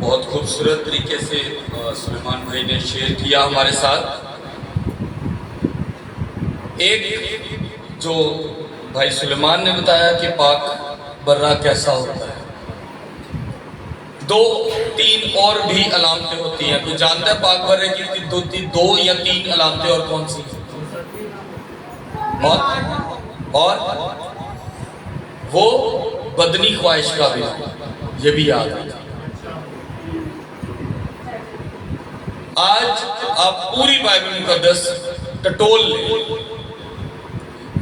बहुत खूबसूरत तरीके से सुलेमान भाई ने शेयर किया हमारे साथ। एक जो भाई सुलेमान ने बताया कि पाक बर्रा कैसा होता है, 2-3 और भी अलामतें होती हैं। कोई जानता है पाक बर्रे की 2 या 3 अलामतें और कौन सी? और वो बदनी ख्वाहिश का भी, ये भी याद रखिए। आज आप पूरी बाइबल मुकद्दस टटोल लें,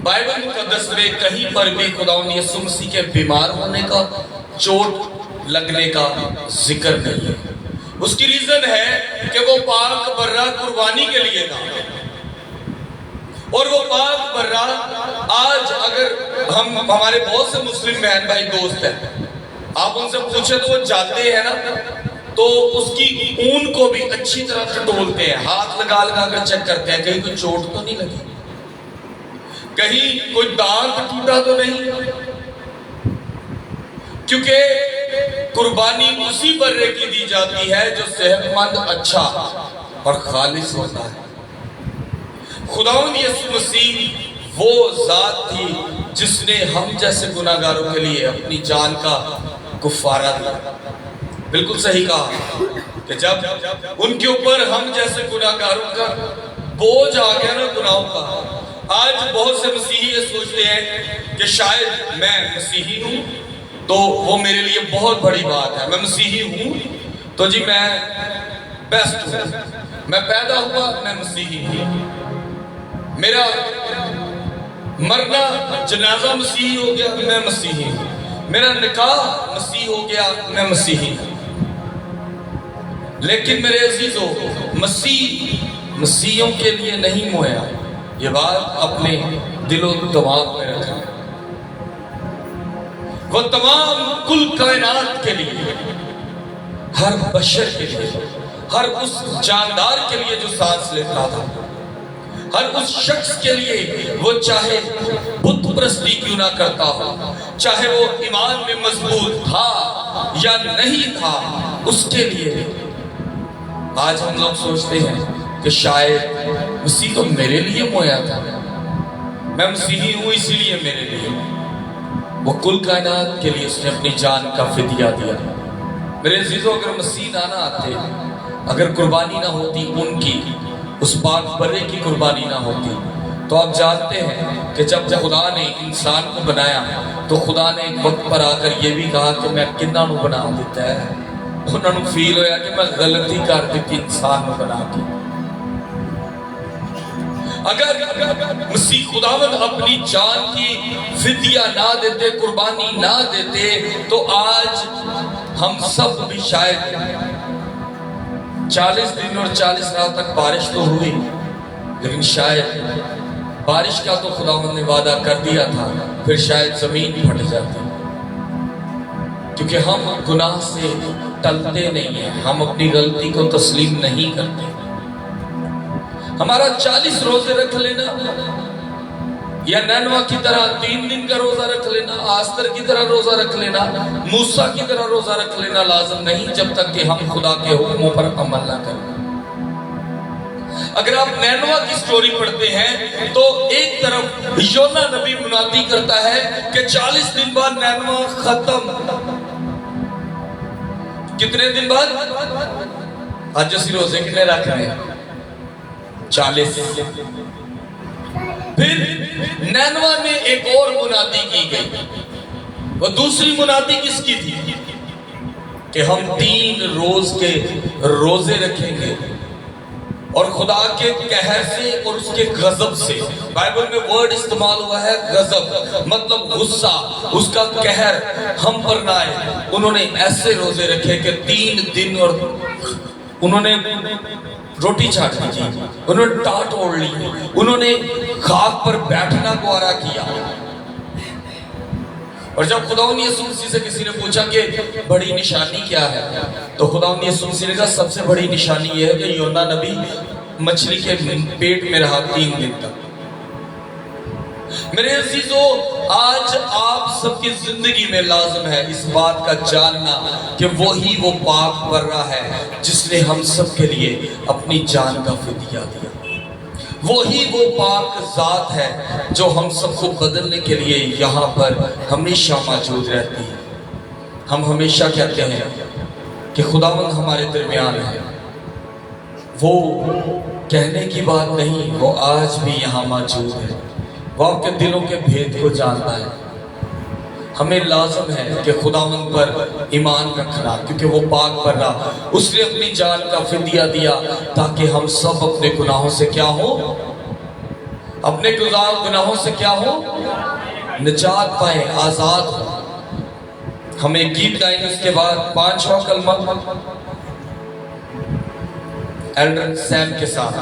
बाइबल मुकद्दस में कहीं पर भी खुदावंद यीशु मसीह के बीमार होने का, चोट लगने का जिक्र नहीं है। उसकी रीजन है कि वो पाक बर्रा कुर्बानी के लिए था। और वो पाक बर्रा आज अगर हमारे बहुत से मुस्लिम बहन भाई दोस्त हैं, आप उनसे पूछे तो वो जाते हैं ना, तो उसकी ऊन को भी अच्छी तरह टटोलते हैं, हाथ लगा लगा कर चेक करते हैं कहीं कोई चोट तो नहीं लगी, कहीं कोई दांत टूटा तो नहीं, क्योंकि कुर्बानी उसी बर्रे की दी जाती है जो सेहतमंद, अच्छा और खालिस होता है। खुदावंद यीशु मसीह वो जात थी जिसने हम जैसे गुनाहगारों के लिए अपनी जान का कुफारा दिया। बिल्कुल सही कहा कि जब उनके ऊपर हम जैसे गुनाहगारों का बोझ आ गया ना गुनाहों का। आज बहुत से मसीही ये सोचते हैं कि शायद मैं मसीही हूं तो वो मेरे लिए बहुत बड़ी बात है, मैं मसीही हूं तो जी मैं बेस्ट हूं, मैं पैदा हुआ मैं मसीही हूं, मेरा मरना जनाजा मसीही हो गया मैं मसीही हूं, मेरा निकाह मसीह हो गया मैं मसीही हूं। लेकिन मेरे अजीजों, मसीह मसीहियों के लिए नहीं मोया, ये बात अपने दिलो दिमाग में रखा। वो तमाम कुल कायनात के लिए, हर बशर के लिए, हर उस जानदार के लिए जो सांस लेता था, हर उस शख्स के लिए, वो चाहे बुत परस्ती क्यों ना करता हो, चाहे वो ईमान में मजबूत था या नहीं था, उसके लिए आज हम लोग सोचते हैं कि शायद मसीह तो मेरे लिए मोया था, मैं मसीही हूं इसीलिए मेरे लिए। वो कुल कायनात के लिए उसने अपनी जान का फिदिया दिया। मेरे अजीजों, अगर मसीह ना आते, अगर कुर्बानी ना होती उनकी, उस पाक बर्रे की कुर्बानी ना होती, तो आप जानते हैं कि जब खुदा ने इंसान को बनाया तो खुदा ने एक वक्त पर आकर यह भी कहा कि मैं किन्ना नूं बना दिता है। उन्होंने फील होया कि मैं गलती कर दी इंसान को बना के। अगर मसीह खुदावंद अपनी जान की फिदिया ना देते, कुर्बानी ना देते, तो आज हम सब भी शायद 40 दिन और 40 रात तक बारिश तो हुई, लेकिन शायद बारिश का तो खुदावंद ने वादा कर दिया था, फिर शायद जमीन फट जाती, क्योंकि हम गुनाह से टलते नहीं हैं, हम अपनी गलती को तस्लीम नहीं करते। हमारा 40 रोजे रख लेना या नैनवा की तरह 3 दिन का रोजा रख लेना, आस्तर की तरह रोजा रख लेना, मूसा की तरह रोजा रख लेना लाजम नहीं, जब तक कि हम खुदा के हुक्मों पर अमल ना करें। अगर आप नैनवा की स्टोरी पढ़ते हैं तो एक तरफ योना नबी मुनादी करता है कि 40 दिन बाद नैनवा खत्म। कितने दिन बाद? ਅੱਜ ਅਸੀਂ रोजे कितने रख रहे हैं? 40। फिर नैनवा में एक और मुनादी की गई। वो दूसरी मुनादी किसकी थी? कि हम 3 रोज के रोजे रखेंगे और खुदा के कहर से और उसके गजब से। बाइबल में वर्ड इस्तेमाल हुआ है गजब, मतलब गुस्सा, उसका कहर हम पर ना आए। उन्होंने ऐसे रोजे रखे कि 3 दिन और उन्होंने रोटी चाट ली, उन्होंने टाट ओढ़ ली, उन्होंने खाक पर बैठना ग्वारा किया। और जब खुदावंद यीशु मसीह से किसी ने पूछा कि बड़ी निशानी क्या है, तो खुदावंद यीशु मसीह ने कहा सबसे बड़ी निशानी यह है कि योना नबी मछली के पेट में रहा 3 दिन तक। मेरे अजीजों, आज आप सबकी जिंदगी में लाजिम है इस बात का जानना कि वही वो पाक बर्रा है जिसने हम सब के लिए अपनी जान का फिदिया दिया। वही वो पाक जात है जो हम सबको बदलने के लिए यहाँ पर हमेशा मौजूद रहती है। हम हमेशा कहते हैं कि खुदावंद हमारे दरमियान है। वो कहने की बात नहीं, वो आज भी यहाँ मौजूद है। वो आपके दिलों के भेद को जानता है। हमें लाजम है कि खुदावंद पर ईमान रखना, क्योंकि वो पाक बर्रा, उसने अपनी जान का फिदिया दिया ताकि हम सब अपने गुनाहों से क्या हो, अपने गुनाहों से क्या हो, निजात पाए, आजाद हो। हम एक गीत गाएंगे, उसके बाद 5वां कलमा एल्डर सैम के साथ।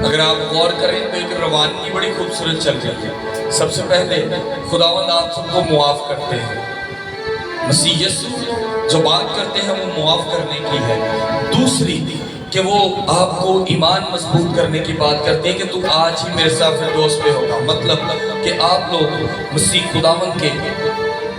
अगर आप गौर करें तो एक रवानगी बड़ी खूबसूरत चल रही है। सबसे पहले खुदावंद आप सबको मुआफ करते हैं। मसीह यीशु जो बात करते हैं वो मुआफ करने की है। दूसरी कि वो आपको ईमान मजबूत करने की बात करते हैं कि तू आज ही मेरे साथ फिरदौस पे होगा। मतलब कि आप लोग मसीह खुदावंद के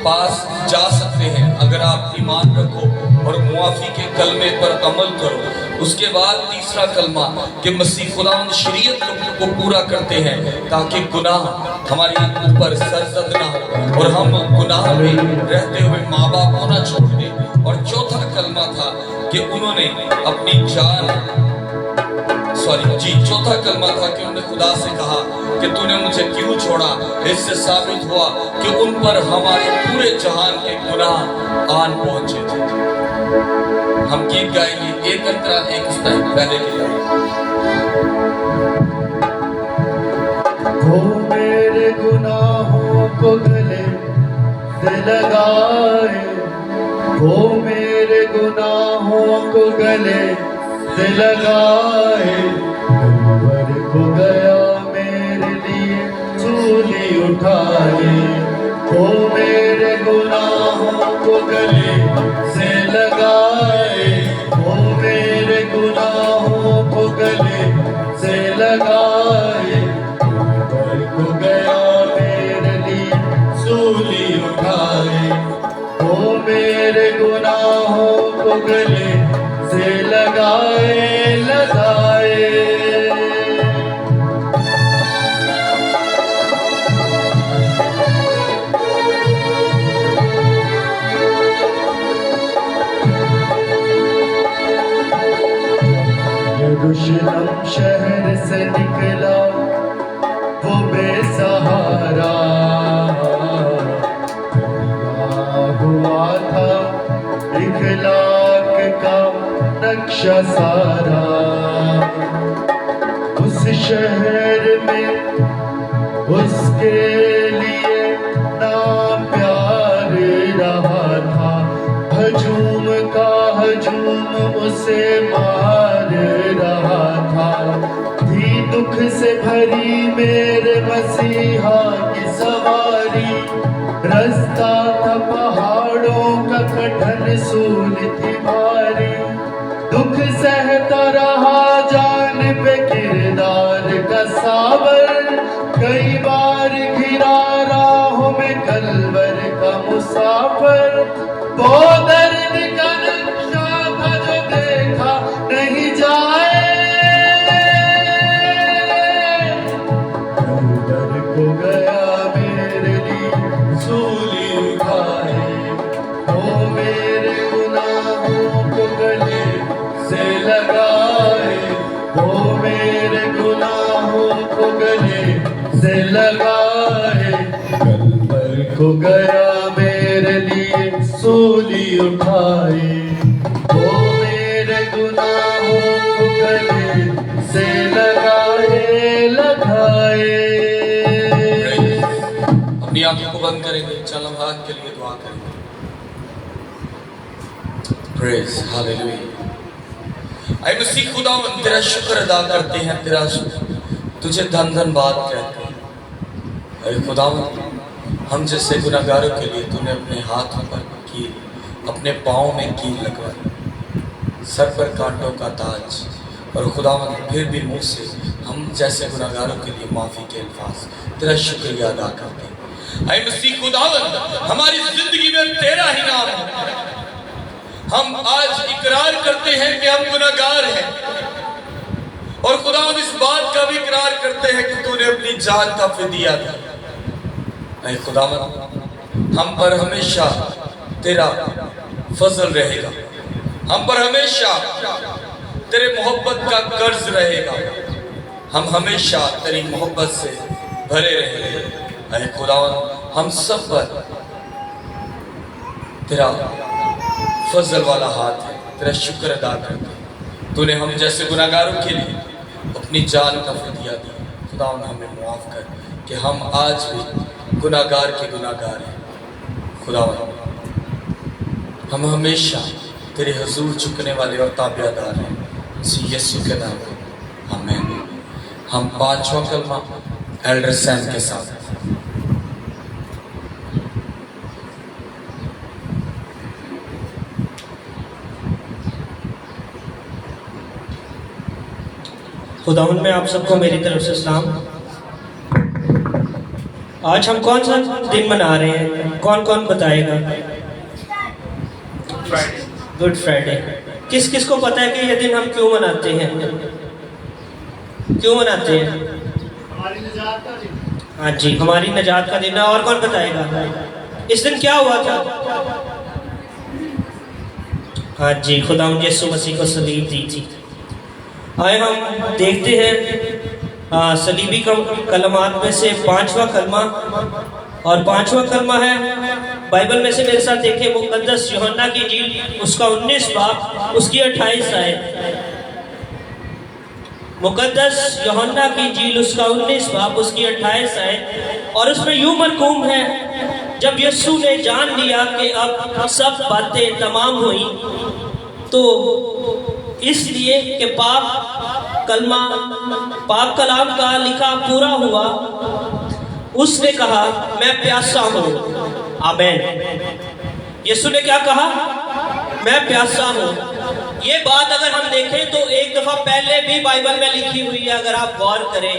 पास जा सकते हैं अगर आप ईमान रखो और मुआफी के कलमे पर अमल करो। उसके बाद तीसरा कलमा कि मसीह खुदावंद शरीयत को पूरा करते हैं ताकि गुनाह हमारे ऊपर सरजद ना हो और हम गुनाह में रहते हुए माँ बाप को ना छोड़ दें। और चौथा कलमा था कि उन्होंने अपनी जान चौथा कलमा था कि उन्होंने खुदा से कहा कि तूने मुझे क्यों छोड़ा। इससे साबित हुआ कि उन पर हमारे पूरे जहान के गुनाह आन पहुंचे थे। हम गीत गाएंगे एक अंतरा एक स्थाई पहले की तरह। वो मेरे गुनाहों को गले से लगाए, वो मेरे गुनाहों को गले से लगाए, कलवर को गया मेरे लिए सूली उठाए। वो मेरे गुनाहों को गले से लगाए, वो मेरे गुनाहों को गले से लगाए, कलवर को गया मेरे लिए सूली उठाए। वो मेरे गुनाहों को गले से लगाए लगाए। यरूशलेम शहर से निकला वो बेसहारा, हुआ था इखलाक का नक्शा सारा। उस शहर में उसके लिए नाम प्यार रहा था, हजूम का हजूम उसे मार रहा था। थी दुख से भरी मेरे मसीहा की सवारी, रास्ता था पहाड़ों का कठिन, सूल थी भारी। दुख सहता रहा जान पे किरदार का सावर, कई बार घिरा राहों में कलवर का मुसाफिर। वो दर्द का नक्शा था गया मेरे लिए सूली उठाए, वो मेरे गुनाहों को गले से लगाए। अपनी आंखों को बंद करेंगे, चल हम हाथ के लिए दुआ करेंगे। Praise hallelujah. ऐ मसीह खुदावंद, तेरा शुक्र अदा करते हैं, तेरा तुझे धन्यवाद कहते हैं। ऐ खुदावंद, हम जैसे गुनाहगारों के लिए तूने अपने हाथों पर कील, अपने पाँव में कील लगवाई, सर पर कांटों का ताज, और खुदावंद फिर भी मुँह से हम जैसे गुनाहगारों के लिए माफ़ी के अल्फाज तेरा शुक्रिया अदा करते हैं। ऐ मसीह खुदावंद, हमारी जिंदगी में तेरा ही नाम है। हम आज इकरार करते हैं कि हम गुनाहगार हैं, और खुदावंद इस बात का भी इकरार करते हैं कि तूने अपनी जान का फिदिया दिया। ऐ खुदावंद, हम पर हमेशा तेरा फजल रहेगा, हम पर हमेशा तेरे मोहब्बत का कर्ज रहेगा, हम हमेशा तेरी मोहब्बत से भरे रहेंगे। ऐ खुदावंद, हम सब पर तेरा फजल वाला हाथ है, तेरा शुक्र अदा करते हैं। तूने हम जैसे गुनाहगारों के लिए अपनी जान का फिदिया दिया। खुदावंद, हमें माफ़ कर कि हम आज भी गुनाहगार के गुनाहगार हैं। खुदावंद, हम हमेशा तेरे हुजूर झुकने वाले और ताबियादार हैं। यीशु के नाम में आमीन। हम पांचवा कलमा एल्डर सैम के साथ। खुदावंद में आप सबको मेरी तरफ से सलाम। आज हम कौन सा दिन मना रहे हैं? कौन कौन बताएगा? Good Friday. किस किस को पता है कि यह दिन हम क्यों मनाते हैं? क्यों मनाते हैं? हाँ जी, हमारी निजात का दिन है। और कौन बताएगा इस दिन क्या हुआ था? हाँ जी, खुदावंद यीशु मसीह को सलीब दी थी। आए हम देखते हैं सलीबी कलमात में से पांचवा कलमा, और पांचवा कलमा है बाइबल में से मेरे साथ देखें मुकद्दस यूहन्ना की इंजील उसका 19 बाब उसकी 28 आयत। मुकद्दस यूहन्ना की इंजील उसका 19 बाब उसकी 28 आयत, और उसमें यूं मरकूम है, जब यीशु ने जान लिया कि अब सब बातें तमाम हुई, तो इसलिए कि पाक कलाम का लिखा पूरा हुआ, उसने कहा मैं प्यासा हूँ। आमीन। यीशु ने क्या कहा? मैं प्यासा हूँ। ये बात अगर हम देखें तो एक दफा पहले भी बाइबल में लिखी हुई है। अगर आप गौर करें,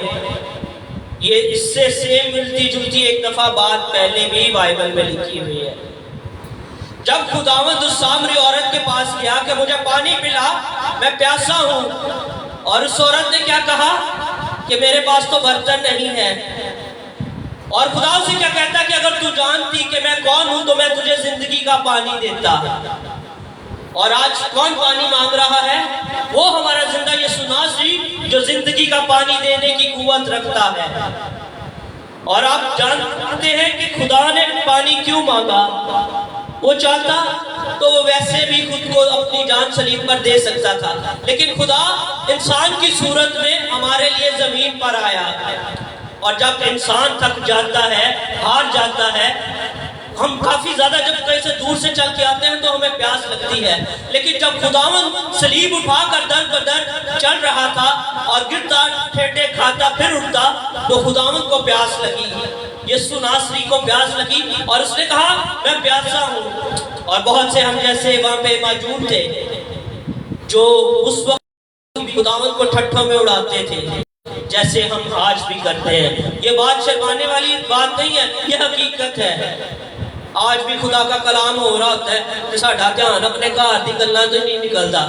ये इससे सेम मिलती जुलती एक दफा बात पहले भी बाइबल में लिखी हुई है। जब खुदावंद उस सामरी औरत के पास गया कि मुझे पानी पिला, मैं प्यासा हूं, और उस औरत ने क्या कहा कि मेरे पास तो बर्तन नहीं है, और खुदा उसे क्या कहता कि अगर तू जानती कि मैं कौन हूं तो मैं तुझे जिंदगी का पानी देता। और आज कौन पानी मांग रहा है? वो हमारा जिंदा यीशु नासरी, जो जिंदगी का पानी देने की कुव्वत रखता है। और आप जानते हैं कि खुदा ने पानी क्यों मांगा? वो चाहता तो वो वैसे भी खुद को अपनी जान सलीब पर दे सकता था, लेकिन खुदा इंसान की सूरत में हमारे लिए जमीन पर आया। और जब इंसान थक जाता है, हार जाता है, हम काफी ज्यादा जब कहीं से दूर से चल के आते हैं तो हमें प्यास लगती है, लेकिन जब खुदावंद सलीब उठाकर दर बदर चल रहा था और गिरता ठेठे खाता फिर उठता, तो खुदावंद को प्यास लगी, यीशु नासरी को प्यास लगी, और उसने कहा मैं प्यासा हूँ। और बहुत से हम जैसे वहां पे मौजूद थे जो उस वक्त खुदावंद को ठट्ठों में उड़ाते थे, जैसे हम आज भी करते हैं। ये बात शर्माने वाली बात नहीं है, ये हकीकत है। आज भी खुदा का कलाम हो रहा होता है तो साडा ध्यान अपने घर की गल्लां तो नहीं निकलता।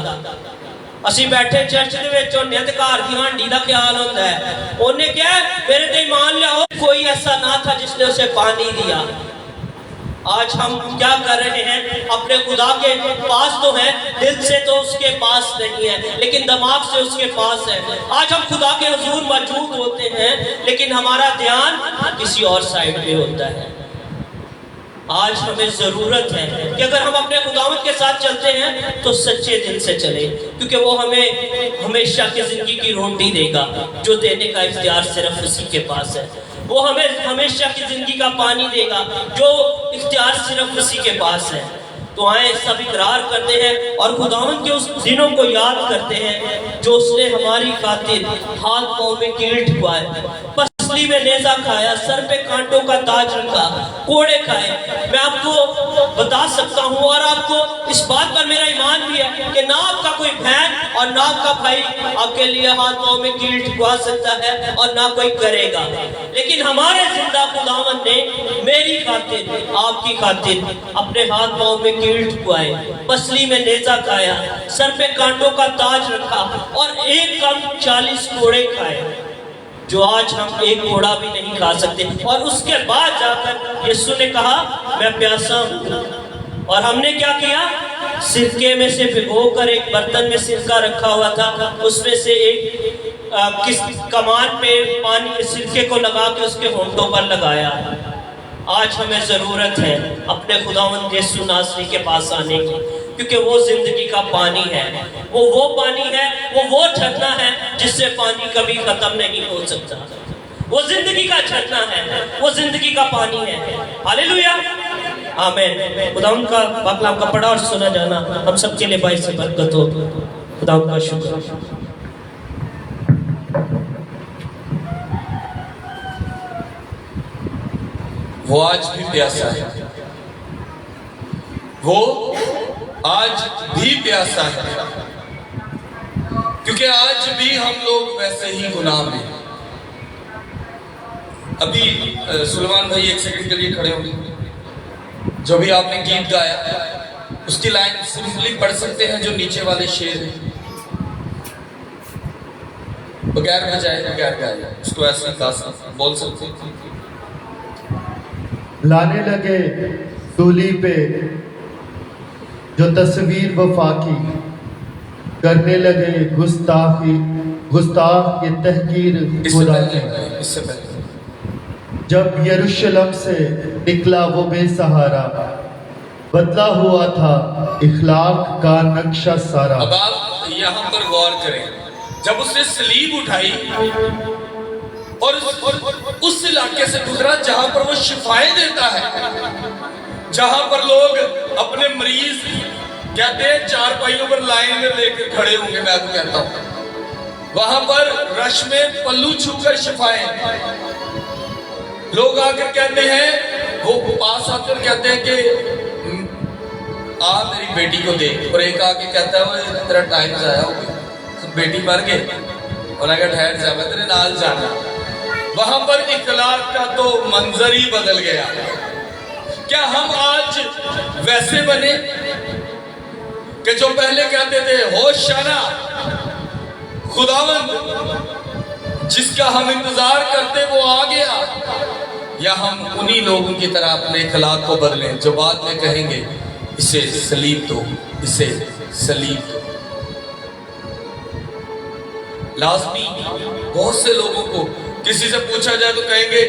असी बैठे चर्च दे विच होंदे ते घर की हांडी दा ख्याल होता है। उन्हें क्या मेरे ते ईमान लाओ, कोई ऐसा ना था जिसने उसे पानी दिया। आज हम क्या कर रहे हैं? अपने खुदा के पास तो है, दिल से तो उसके पास नहीं है, लेकिन दिमाग से उसके पास है। आज हम खुदा के हुजूर मौजूद होते हैं, लेकिन हमारा ध्यान किसी और साइड पे होता है। आज हमें ज़रूरत है कि अगर हम अपने खुदावंद के साथ चलते हैं तो सच्चे दिल से चले, क्योंकि वो हमें हमेशा की ज़िंदगी की रोटी देगा, जो देने का इख्तियार सिर्फ उसी के पास है। वो हमें हमेशा की ज़िंदगी का पानी देगा, जो इख्तियार सिर्फ उसी के पास है। तो आए सब इकरार करते हैं और खुदावंद के उस दिनों को याद करते हैं जो उसने हमारी खातिर हाथ पाँव में कील ठुकवाए, पसली में नेज़ा खाया, सर पे कांटों का ताज रखा, कोड़े खाए। मैं आपको बता सकता हूँ और आपको इस बात पर मेरा ईमान भी है कि ना आपका कोई बहन और ना आपका भाई आपके लिए हाथ पाँव में कील ठुकवा सकता है और ना कोई करेगा, लेकिन हमारे जिंदा खुदावंद ने मेरी खातिर, आपकी खातिर अपने हाथ पाँव में कील ठुकवाए, पसली में नेज़ा खाया, सर पे कांटों का ताज रखा और एक कम 40 कोड़े खाए, जो आज हम एक कोड़ा भी नहीं खा सकते। और उसके बाद जाकर यीशु ने कहा मैं प्यासा हूँ, और हमने क्या किया, सिरके में से भिगोकर एक बर्तन में सिरका रखा हुआ था, उसमें से एक किस कमान पे पानी सिरके को लगा के उसके होंठों पर लगाया। आज हमें ज़रूरत है अपने खुदावंद यीशु नासरी के पास आने की, क्योंकि वो जिंदगी का पानी है, वो पानी है, वो झरना है जिससे पानी कभी खत्म नहीं हो सकता। वो जिंदगी का झरना है, वो जिंदगी का पानी है। हालेलुया, आमीन। खुदावंद का पाक कलाम का पढ़ा और सुना जाना हम सबके लिए बाइस से बरकत हो। खुदावंद का शुक्र। वो आज भी प्यासा है, वो आज भी प्यासा है, क्योंकि आज भी हम लोग वैसे ही गुलाम हैं। अभी सुलेमान भाई एक सेकंड के लिए खड़े होंगे। जो भी आपने गीत गाया उसकी लाइन सिंपली पढ़ सकते हैं, जो नीचे वाले शेर हैं, बगैर बजाए बगैर गाए उसको ऐसा बोल सकते हैं। लाने लगे सूली पे जो तस्वीर वफा की, करने लगे गुस्ताख ये तहकीर खुदा की। इससे पहले जब यरूशलेम से निकला वो बेसहारा, बदला हुआ था इखलाक का नक्शा सारा। अब आप यहाँ पर गौर करें, जब उसने सलीब उठाई और उस इलाके से गुजरा जहां पर वो शिफाएं देता है, जहां पर लोग अपने मरीज कहते हैं चारपाइयों पर लाइन में लेकर खड़े होंगे, मैं तो कहता हूं वहां पर रश में पल्लू छूकर शिफाएं, लोग आकर कहते हैं, वो पास आकर कहते हैं कि आ मेरी बेटी को देख, और एक आके कहता है तेरा टाइम जाया हो गया, बेटी मर गई, और अगर ठहर जा मैं तेरे नाल जाना। वहां पर इखलाक का तो मंजर ही बदल गया। क्या हम आज वैसे बने कि जो पहले कहते थे होशाना, खुदावंद जिसका हम इंतजार करते वो आ गया, या हम उन्हीं लोगों की तरह अपने इखलाक को बदलें जो बाद में कहेंगे इसे सलीब दो, इसे सलीब दो। लाजमी बहुत से लोगों को किसी से पूछा जाए तो कहेंगे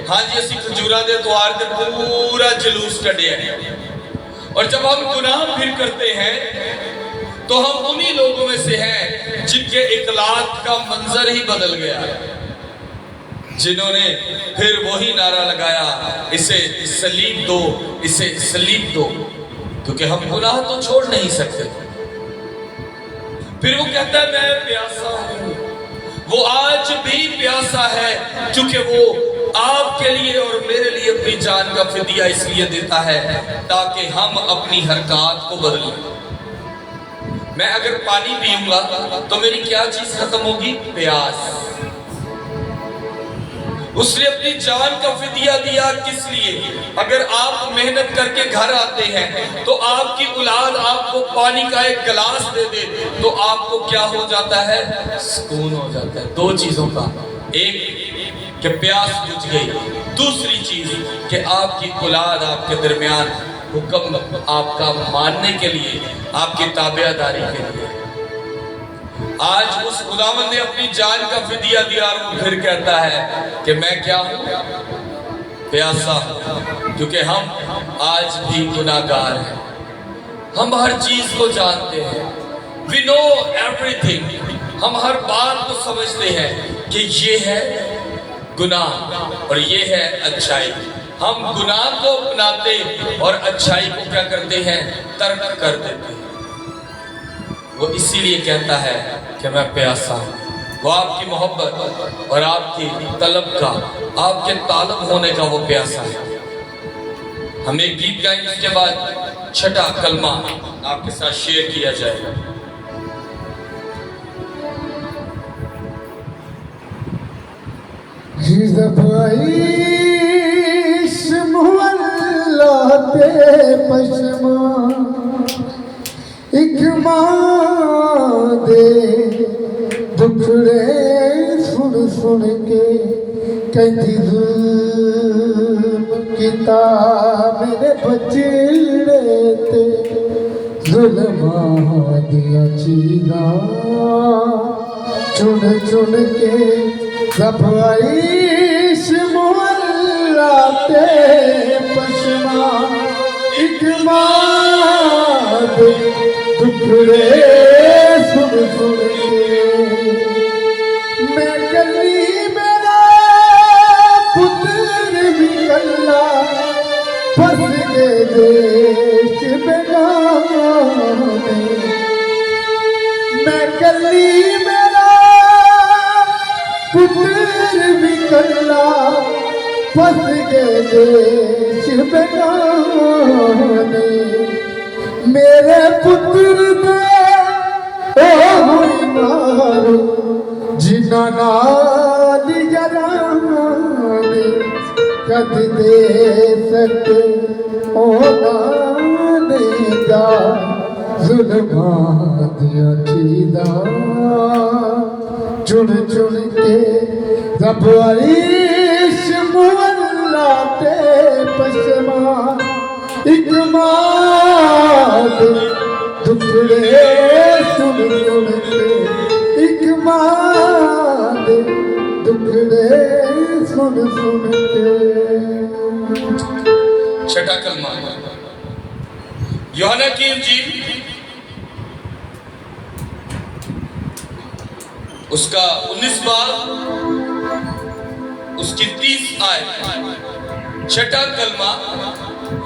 हाँ जी असी खजूरा दे द्वार ते पूरा जुलूस कढ़िया है, और जब हम गुनाह फिर करते हैं तो हम उन्हीं लोगों में से हैं जिनके इखलाक का मंजर ही बदल गया, जिन्होंने फिर वही नारा लगाया इसे सलीब दो, इसे सलीब दो, क्योंकि हम गुनाह तो छोड़ नहीं सकते। फिर वो कहता है मैं प्यासा हूं, वो आज भी प्यासा है, क्योंकि वो आपके लिए और मेरे लिए अपनी जान का फिदिया इसलिए देता है ताकि हम अपनी हरकत को बदलें। मैं अगर पानी पीऊंगा तो मेरी क्या चीज खत्म होगी? प्यास। उसने अपनी जान का फिदिया दिया किस लिए? अगर आप मेहनत करके घर आते हैं तो आपकी औलाद आपको पानी का एक गिलास दे दे तो आपको क्या हो जाता है? सुकून हो जाता है। दो चीजों का, एक कि प्यास बुझ गई, दूसरी चीज कि आपकी औलाद आपके दरमियान हुक्म आपका मानने के लिए, आपकी ताबेदारी के लिए। आज उस खुदावंद ने अपनी जान का फिदिया दिया और वो फिर कहता है कि मैं क्या हूं? प्यासा हूं, क्योंकि हम आज भी गुनाहगार हैं। हम हर चीज को जानते हैं, वी नो एवरीथिंग। हम हर बात को समझते हैं कि ये है गुनाह और ये है अच्छाई। हम गुनाह को अपनाते और अच्छाई को क्या करते हैं, तर्क कर देते हैं। वो इसीलिए कहता है कि मैं प्यासा हूं। वो आपकी मोहब्बत और आपकी तलब का, आपके तालब होने का वो प्यासा है। हम एक गीत गाएंगे, उसके बाद छठा कलमा आपके साथ शेयर किया जाएगा। पशमा एक माँ दे दुखड़े सुन सुन के कहती किताब मेरे बचड़े ते जुल्मा दिया चीज़ा चुन चुन के जब आईश मोहल्ला ते पशमा एक माँ दे दुखड़े सुन सुन के मैं गली मेरा पुत्र भी कल्ला फंस गए देश बेगाने। मैं गली मेरा पुत्र भी कल्ला फंस गए देश बेगाने। मेरे पुत्र दे हुई मारो जिना नाल जराने कद दे सके ओने दा जुल्मा दिया चीज़ा चुन चुन के जब आईश मोहल्ला ते पशमा एक माँ दे दुखड़े सुन सुन के एक माँ दे दुखड़े सुन सुन के। छठा कलमा यूहन्ना की इंजील उसका 19 बाब उसकी 30 आयत। छठा कलमा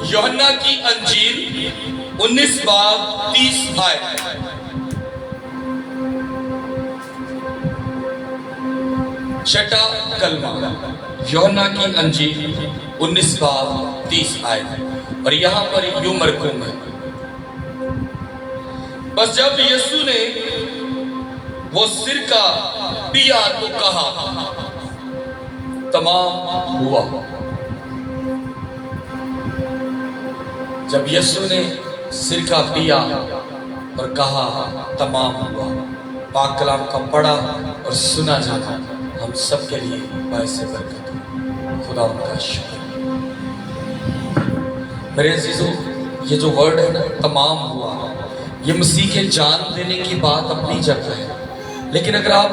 यूहन्ना की अंजील 19 बाब 30 आयत। छठा कलमा यूहन्ना की अंजील 19 बाब 30 आयत। और यहां पर यूं मरकूम है, बस जब यीशु ने वो सिरका पिया तो कहा तमाम हुआ। जब यीशु ने सिरका पिया और कहा तमाम हुआ, पाक कलाम का पढ़ा और सुना जाना हम सब के लिए बाइस बरकत हो। खुदा उनका शुक्र। मेरे अजीजों, ये जो वर्ड है ना, तमाम हुआ, ये मसीह के जान देने की बात अपनी जगह है। लेकिन अगर आप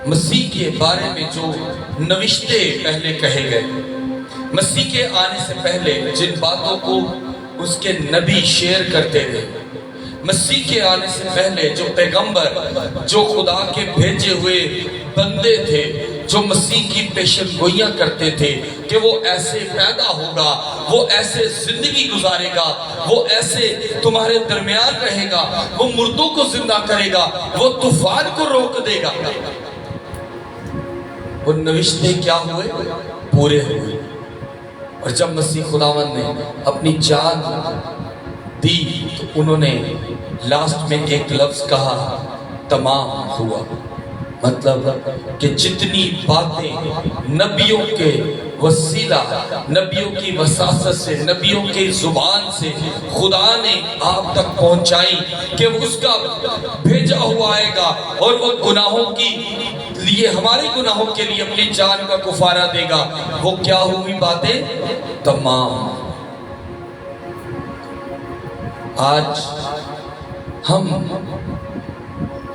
मसीह के बारे में जो नविश्ते पहले कहे गए, मसीह के आने से पहले जिन बातों को उसके नबी शेयर करते थे, मसीह के आने से पहले जो पैगंबर, जो खुदा के भेजे हुए बंदे थे, जो मसीह की पेशन गोइयां करते थे कि वो ऐसे पैदा होगा, वो ऐसे जिंदगी गुजारेगा, वो ऐसे तुम्हारे दरमियान रहेगा, वो मुर्दों को जिंदा करेगा, वो तूफान को रोक देगा। वो नविश्ते क्या हुए? पूरे हुए। और जब मसीह खुदावंद ने अपनी जान दी तो उन्होंने लास्ट में एक लफ्ज कहा, तमाम हुआ। मतलब कि जितनी बातें नबियों के वसीला, नबियों की वसासत से, नबियों की जुबान से खुदा ने आप तक पहुंचाई कि उसका भेजा हुआ आएगा और वो गुनाहों की लिए, हमारे गुनाहों के लिए अपनी जान का कुफारा देगा। वो क्या हुई बातें? तमाम। आज हम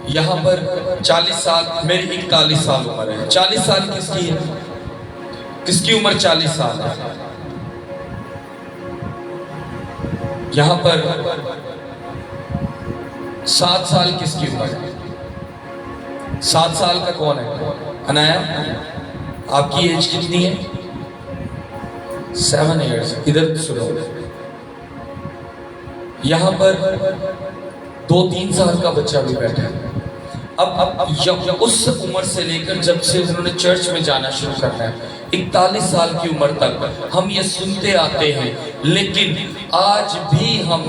यहाँ पर 40 साल, मेरी 41 साल उम्र है। 40 साल किसकी है? किसकी उम्र 40 साल है? यहाँ पर 7 साल किसकी उम्र है? 7 साल का कौन है? अनाया, आपकी एज कितनी है? 7 इयर्स। इधर सुनो, यहाँ पर 2-3 साल का बच्चा भी बैठा है। अब उस उम्र से लेकर जब से उन्होंने चर्च में जाना शुरू करना है, 41 साल की उम्र तक हम ये सुनते आते हैं, लेकिन आज भी हम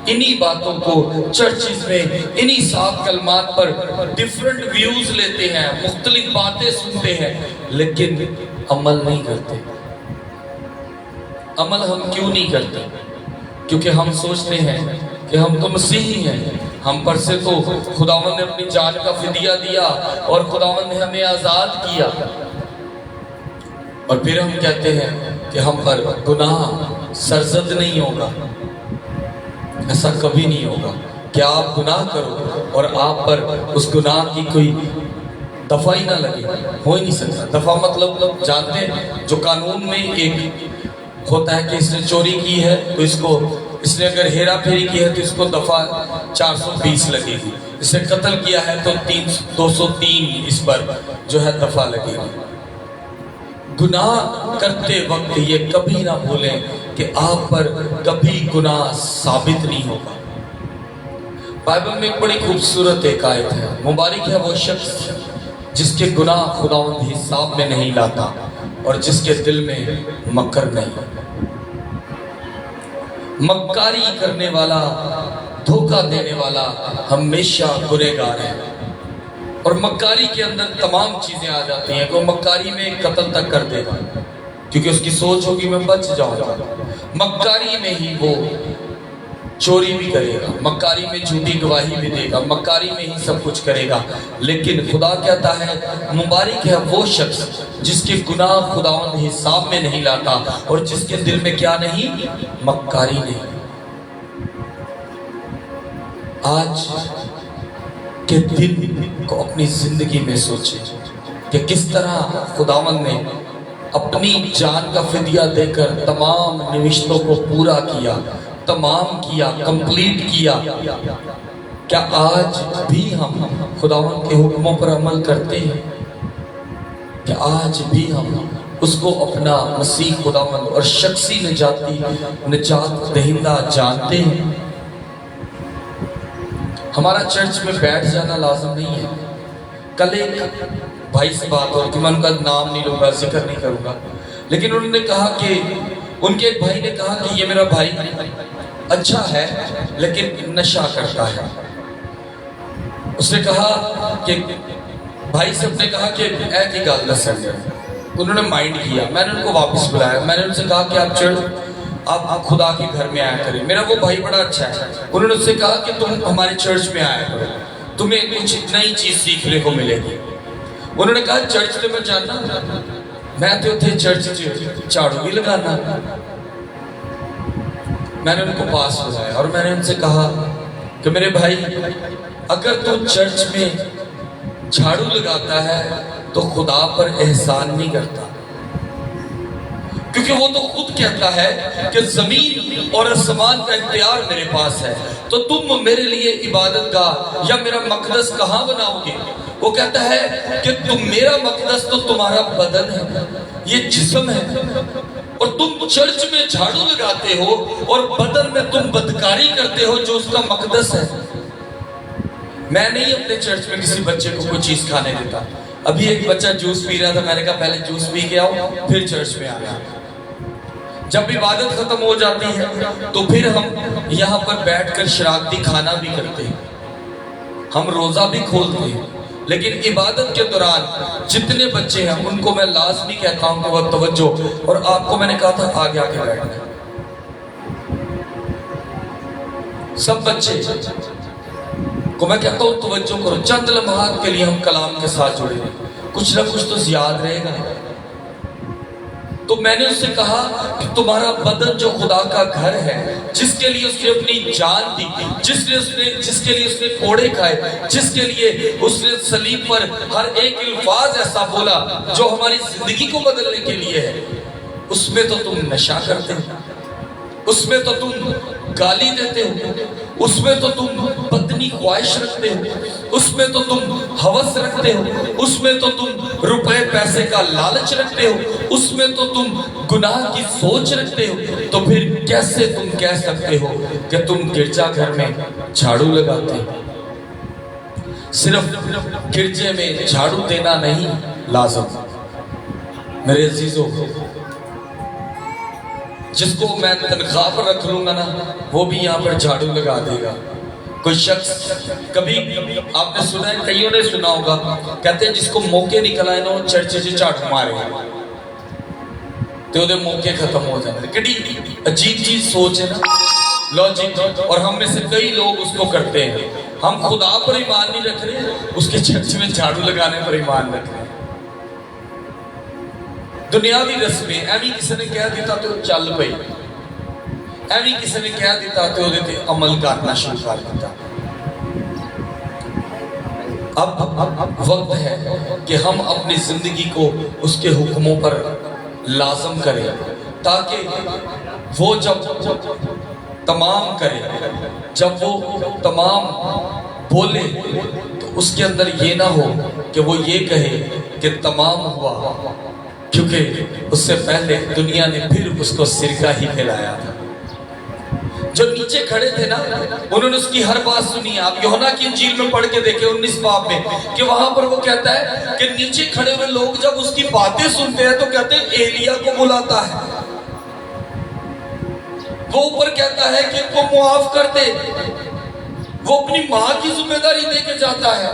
इन्हीं बातों को चर्चिस में, इन्हीं 7 कलमात पर डिफरेंट व्यूज लेते हैं, मुख्तलिफ बातें सुनते हैं, लेकिन अमल नहीं करते। अमल हम क्यों नहीं करते? क्योंकि हम सोचते हैं कि हम तो मसीही हैं, हम पर से तो खुदावन ने अपनी जान का फिदिया दिया और खुदावन ने हमें आजाद किया, और फिर हम कहते हैं कि हम पर गुनाह सरजद नहीं होगा। ऐसा कभी नहीं होगा कि आप गुनाह करो और आप पर उस गुनाह की कोई दफा ही ना लगे, हो ही नहीं सकता। दफा मतलब जानते हैं, जो कानून में एक होता है कि इसने चोरी की है तो इसने अगर हेरा फेरी की है तो इसको दफा 420 लगेगी, इसने कत्ल किया है तो 203 इस पर जो है दफा लगेगी। गुनाह करते वक्त ये कभी ना भूलें कि आप पर कभी गुनाह साबित नहीं होगा। बाइबल में एक बड़ी खूबसूरत एक आयत है, मुबारक है वो शख्स जिसके गुनाह खुदावंद हिसाब में नहीं लाता और जिसके दिल में मकर नहीं। मक्कारी करने वाला, धोखा देने वाला हमेशा गुनहगार है, और मक्कारी के अंदर तमाम चीजें आ जाती हैं। कोई मक्कारी में कत्ल तक कर देगा क्योंकि उसकी सोच होगी मैं बच जाऊंगा। मक्कारी में ही वो चोरी भी करेगा, मक्कारी में झूठी गवाही भी देगा, मक्कारी में ही सब कुछ करेगा। लेकिन खुदा कहता है मुबारक है वो शख्स जिसके गुनाह खुदावंद हिसाब में नहीं लाता और जिसके दिल में क्या नहीं, मक्कारी नहीं। आज के दिन को अपनी जिंदगी में सोचे कि किस तरह खुदावंद ने अपनी जान का फिदिया देकर तमाम निविष्तों को पूरा किया, तमाम किया, कंप्लीट किया। क्या आज भी हम खुदावंद के हुक्मों पर अमल करते हैं? क्या आज भी हम उसको अपना मसीह खुदावंद और शख्सी निजात दहिंदा जानते हैं? हमारा चर्च में बैठ जाना लाजम नहीं है। कल एक भाई से बात हो कि मैं उनका नाम नहीं लूंगा, जिक्र नहीं करूंगा, लेकिन उन्होंने कहा कि उनके एक भाई ने कहा कि ये मेरा भाई अच्छा है लेकिन नशा करता है। उसने कहा कि भाई से अपने कहा कि ऐ की गल दस। उन्होंने माइंड किया, मैंने उनको वापस बुलाया, मैंने उनसे कहा कि आप खुदा के घर में आया करें। मेरा वो भाई बड़ा अच्छा है। उन्होंने उससे कहा कि तुम हमारे चर्च में आया करो, तुम्हें कुछ नई चीज सीखने को मिलेगी। उन्होंने कहा चर्च तो मैं जानना, मैं तो उसे चर्च झाड़ू भी लगाना। मैंने उनको पास बुलाया और मैंने उनसे कहा कि मेरे भाई, अगर तू चर्च में झाड़ू लगाता है तो खुदा पर एहसान नहीं करता, क्योंकि वो तो खुद कहता है कि जमीन और आसमान का इख्तियार मेरे पास है, तो तुम मेरे लिए इबादत गाह या मेरा मकदस कहाँ बनाओगे? वो कहता है कि तुम मेरा मकदस तो तुम्हारा बदन है, ये जिस्म है, और तुम चर्च में झाड़ू लगाते हो और बदन में तुम बदकारी करते हो जो उसका मकदस है। मैं नहीं अपने चर्च में किसी बच्चे को कोई चीज खाने देता। अभी एक बच्चा जूस पी रहा था, मैंने कहा पहले जूस पी के आओ फिर चर्च में आना। जब इबादत खत्म हो जाती है तो फिर हम यहाँ पर बैठकर शराबती खाना भी करते हैं, हम रोजा भी खोलते हैं, लेकिन इबादत के दौरान जितने बच्चे हैं उनको मैं लाजमी कहता हूं कि वो तवज्जो, और आपको मैंने कहा था आगे आके बैठना। सब बच्चे को मैं कहता हूं तवज्जो करो, चंद लम्हात के लिए हम कलाम के साथ जुड़े, कुछ ना कुछ तो याद रहेगा। तो मैंने उससे कहा कि तुम्हारा बदन जो खुदा का घर है, जिसके लिए उसने अपनी जान दी, जिसके लिए उसने कोड़े खाए, जिसके लिए उसने सलीब पर हर एक अल्फाज ऐसा बोला जो हमारी जिंदगी को बदलने के लिए है, उसमें तो तुम नशा करते हो, उसमें तो तुम गाली देते हो, उसमें तो तुम पत्नी ख्वाहिश रखते हो, उसमें तो तुम हवस रखते हो, उसमें तो तुम रुपए पैसे का लालच रखते हो, उसमें तो तुम गुनाह की सोच रखते हो, तो फिर कैसे तुम कह सकते हो कि तुम गिरजाघर में झाड़ू लगाते हो? सिर्फ गिरजे में झाड़ू देना नहीं लाजम मेरे अजीजों, जिसको मैं तनख्वाह पर रख लूंगा ना, वो भी यहाँ पर झाड़ू लगा देगा। कोई शख्स, कभी आपने सुना है, कईयों ने सुना होगा, कहते हैं जिसको मौके निकल आए ना वो चर्चे से झाड़ू मारे तो उधर मौके खत्म हो जाते। कितनी अजीब चीज सोच है ना, लॉजिक। और हम में से कई लोग उसको करते हैं। हम खुदा पर ईमान नहीं रख रहे, उसके चर्च में झाड़ू लगाने पर ईमान रख रहे। दुनियावी रस्में एवं किसी ने कह दिता तो चल पई, एवं किसी ने कह दिता तो उहदे अमल करना शुरू कर दिता। अब वक्त है कि हम अपनी जिंदगी को उसके हुक्मों पर लाजम करें, ताकि वो जब तमाम करे, जब वो तमाम बोले, तो उसके अंदर ये ना हो कि वो ये कहे कि तमाम हुआ, क्योंकि उससे पहले दुनिया ने फिर उसको सिरका ही खिलाया था। जो नीचे खड़े थे ना, उन्होंने उसकी हर बात सुनी। आप यूहन्ना की इंजील में पढ़ के देखे 19 बाब में, कि वहां पर वो कहता है कि नीचे खड़े हुए लोग जब उसकी बातें सुनते हैं तो कहते हैं एलिया को बुलाता है। वो ऊपर कहता है कि इनको मुआफ कर दे, वो अपनी माँ की जिम्मेदारी दे के जाता है,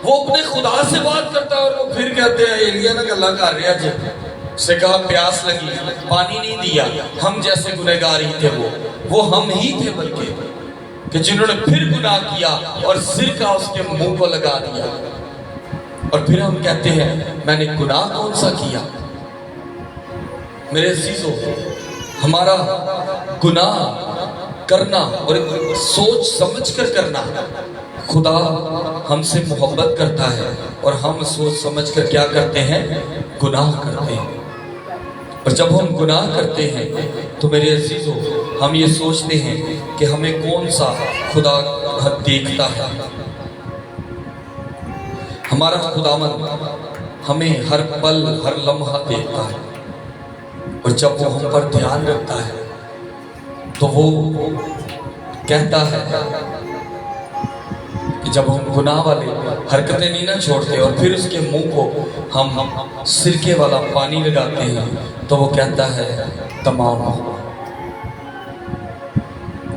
वो अपने खुदा से बात करता है, और वो फिर कहते हैं एलिया ना गल्ला कर रहा जी, उससे कहा प्यास लगी, पानी नहीं दिया, हम जैसे गुनहगार ही थे, वो हम ही थे बल्कि कि जिन्होंने फिर गुनाह किया और सिरका उसके मुंह को लगा दिया। और फिर हम कहते हैं मैंने गुनाह कौन सा किया? मेरे अजीजों, हमारा गुनाह करना और सोच समझ कर करना, खुदा हमसे मोहब्बत करता है और हम सोच समझ कर क्या करते हैं? गुनाह करते हैं। और जब हम गुनाह करते हैं तो मेरे अजीजों, हम ये सोचते हैं कि हमें कौन सा खुदा देखता है। हमारा खुदावंद हमें हर पल हर लम्हा देखता है, और जब वो हम पर ध्यान रखता है तो वो कहता है कि जब हम गुनाह वाले हरकतें नहीं ना छोड़ते और फिर उसके मुंह को हम सिरके वाला पानी लगाते हैं, तो वो कहता है तमाम हुआ।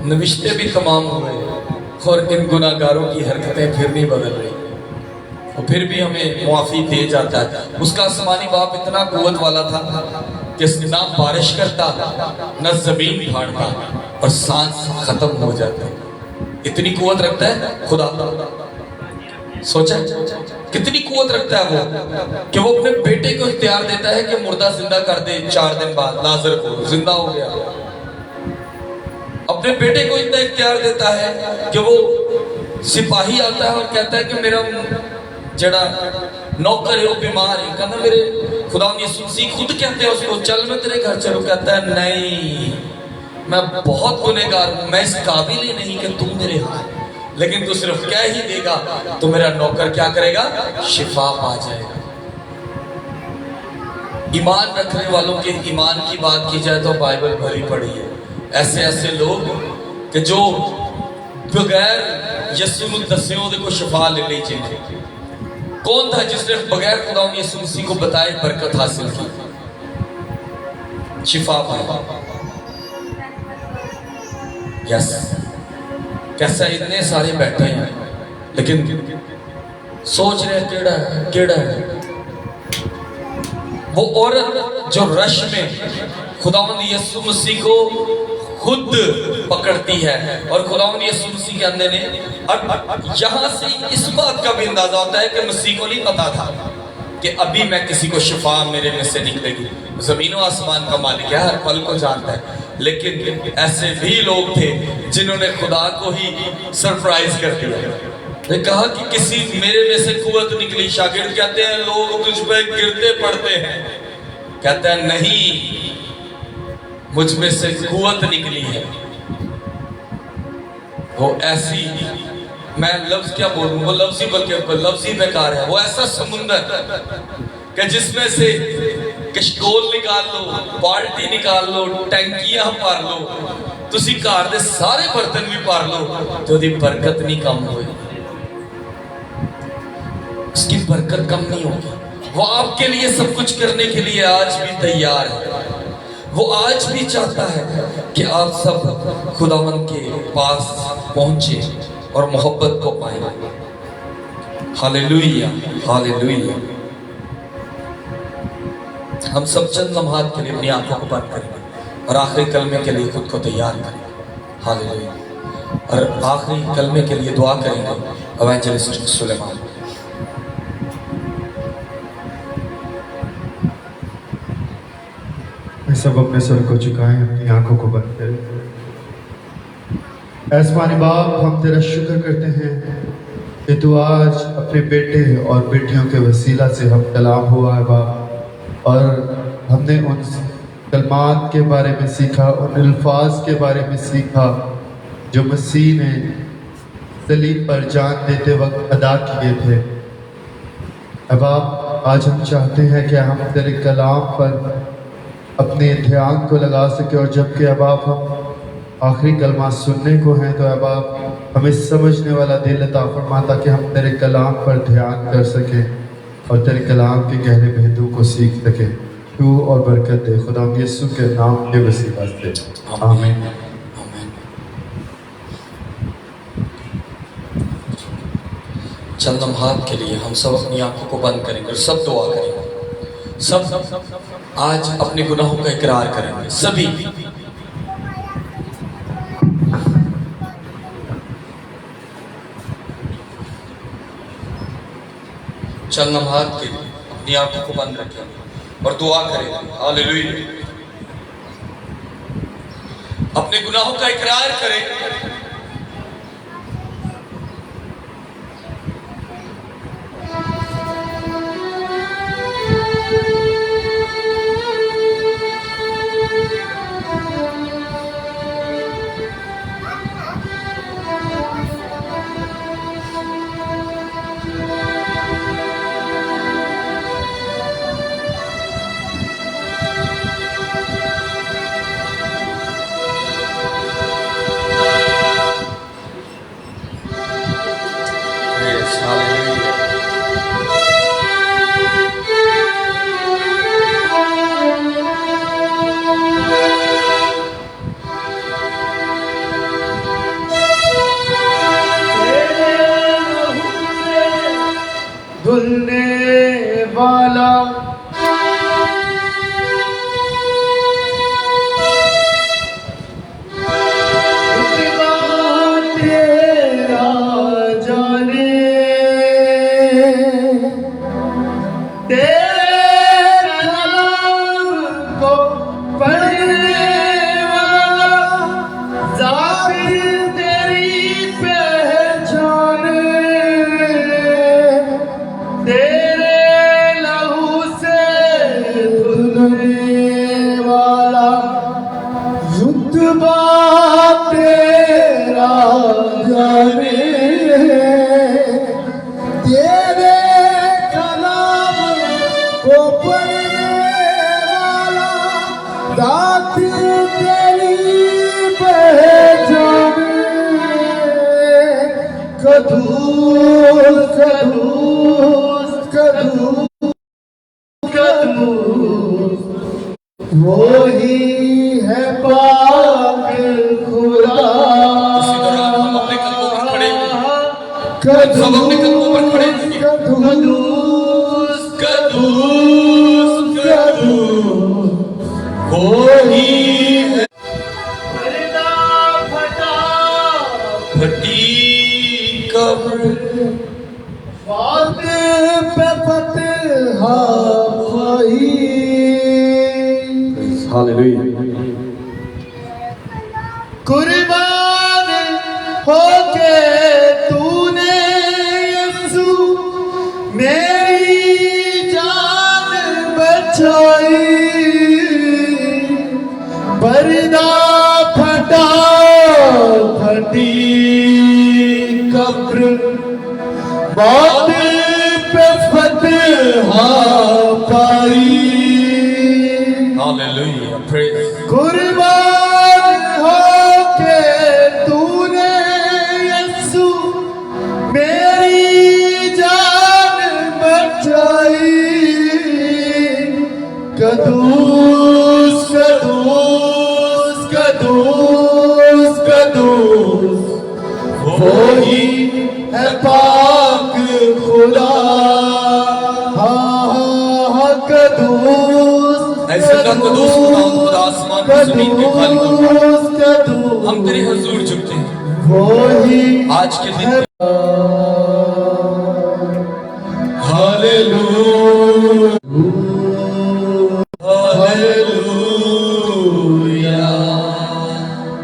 नविश्ते भी तमाम हुए और इन गुनाहगारों की हरकतें फिर नहीं बदल रही, और फिर भी हमें मुआफी दे जाता है। उसका आसमानी बाप इतना कुव्वत वाला था कि ना बारिश करता न जमीन फाड़ता, और सांस खत्म हो जाता है। इतनी कुव्वत रखता है खुदा। सोचा कितनी कुव्वत रखता है वो, कि वो अपने बेटे को इख्तियार देता है कि मुर्दा जिंदा कर दे। 4 दिन बाद लाजर को जिंदा हो गया। अपने बेटे को इतना इख्तियार देता है कि वो सिपाही आता है और कहता है कि मेरा जड़ा नौकर है वो बीमार है। कहना मेरे खुदा यीशु मसीह खुद कहते हैं उसको, चल मैं तेरे घर चलूं। कहता है नहीं, मैं बहुत गुनहगार हूं, मैं इस काबिल ही नहीं कि तू मेरे हाथ, लेकिन तू सिर्फ कह ही देगा तो मेरा नौकर क्या करेगा? शिफा पा जाएगा। ईमान रखने वालों के ईमान की बात की जाए तो बाइबल भरी पड़ी है। ऐसे ऐसे लोग कि जो बगैर यीशु ਨੂੰ ਦੱਸੇ ਉਹਦੇ को शिफा ले ली चाहिए। कौन था जिसने बगैर खुदा यीशु मसीह को बताए बरकत हासिल की, शिफा पाई? यस, कैसा इतने सारे बैठे हैं लेकिन सोच रहे केड़ा है केड़ा है। वो औरत जो रश में खुदावंद यीशु मसीह को खुद पकड़ती है, और खुदावंद यीशु मसीह के अंदर ने यहां से इस बात का भी अंदाजा होता है कि मसीह को नहीं पता था कि अभी मैं किसी को शिफा मेरे में से निकलेगी। जमीन और आसमान का मालिक है, हर पल को जानता है। लेकिन ऐसे भी लोग थे जिन्होंने खुदा को ही सरप्राइज कर दिया। ने कहा कि किसी मेरे में से कुव्वत निकली। शागिर्द कहते हैं लोग तुझ पे गिरते पड़ते हैं, कहता है नहीं, मुझ में से कुव्वत निकली है। वो ऐसी, मैं लफ्ज क्या बोलूं, वो लफ्ज ही बल्कि लफ्ज ही बेकार है। वो ऐसा समुंदर कि जिसमें से कशकोल निकाल लो, बाल्टी निकाल लो, टैंकियां भर लो, तुसी घर दे सारे बर्तन भी भर लो तो दी बरकत नहीं कम होगी, उसकी बरकत कम नहीं होगी। वो आपके लिए सब कुछ करने के लिए आज भी तैयार है। वो आज भी चाहता है कि आप सब खुदावंद के पास पहुंचे और मोहब्बत को पाए। Hallelujah, hallelujah. हम सब चंद लम्हात के लिए अपनी आंखों को बंद करेंगे और आखिरी कलमे के लिए खुद को तैयार करेंगे। हालेलुया। और आखिरी कलमे के लिए दुआ करेंगे एवेंजलिस्ट सुलेमान। सब अपने सर को झुकाएं, अपनी आंखों को बंद करें। आसमानी बाप, हम तेरा शुक्र करते हैं कि तू आज अपने बेटे और बेटियों के वसीला से हम कलाम हुआ है बाप, और हमने उन कलमात के बारे में सीखा, उन अल्फाज के बारे में सीखा जो मसीह ने सलीब पर जान देते वक्त अदा किए थे। अब आप आज हम चाहते हैं कि हम तेरे कलाम पर अपने ध्यान को लगा सके, और जबकि अब आप हम आखिरी कलमा सुनने को हैं तो अब आप हमें समझने वाला दिल अता फरमा ताकि हम तेरे कलाम पर ध्यान कर सकें और तेरे कलाम के गहरे भेदों को सीख सकें। तू और बरकत दे खुदा यीशु के नाम के वसीला से, आमीन। चंद लम्हात के लिए हम सब अपनी आंखों को बंद करेंगे और सब दुआ करेंगे। सब आज अपने गुनाहों का इकरार करेंगे सभी। चंद लम्हात के लिए अपनी आंखों को बंद रखेंगे और दुआ करेंगे। हालेलुया। अपने गुनाहों का इकरार करें। धुलने वाला तेरा जाने, तेरे नाम को पढ़ने वाला ज़ाहिर तेरी पहचाने, तेरे लहू से धुलने वाला रुतबा तेरा जाने, तेरे कलाम को पढ़ने वाला दात तेरी पहचाने, कदूस कदूस कदूस कदूस वो ही है पाक खुदा। इसी दौरान हम अपने कदमों पर खड़े कदूस सब अपने कदमों पर खड़े कदूस कदूस कदूस वो ही है। पर्दा फटा फटी कब्र बात पे फतहा पाई। हालेलुया। कुर्बान होके तूने यीशु मेरी जान बचाई, पर्दा फटा फटी कब्र मौत पे फतह पाई। Hallelujah. Praise. कुर्बान होके तूने यीशु मेरी जान बचाई। कदूस कदूस कदूस कदूस वही है पाक खुदा। हाँ हाँ कदूस ऐसे का कदूस खुदा आसमान की जमीन के खालिक। कदूस हम तेरे हुजूर झुकते हैं वही आज के दिन। हालेलुया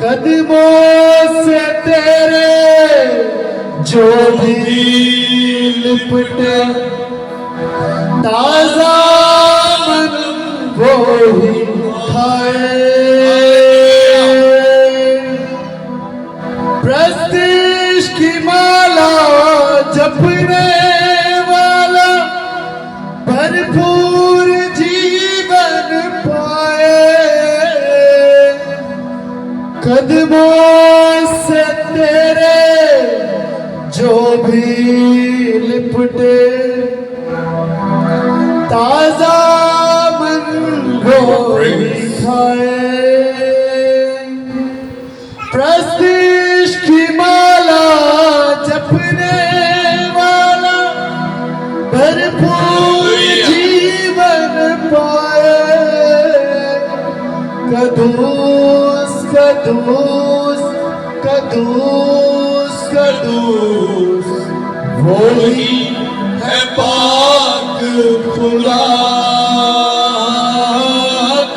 कदमों से तेरे जो भी लिपटे ताजा मन वो ही खाए। प्रेस्टीज की माला जपने वाला भरपूर जीवन पाए। कदमों से तेरे जो भी लिपटे ताजा मन रोटी खाए। प्रेस्टीज की माला जपने वाला भरपूर जीवन पाए। कदूस कदूस कदूस कदूस वही है पाक खुदा।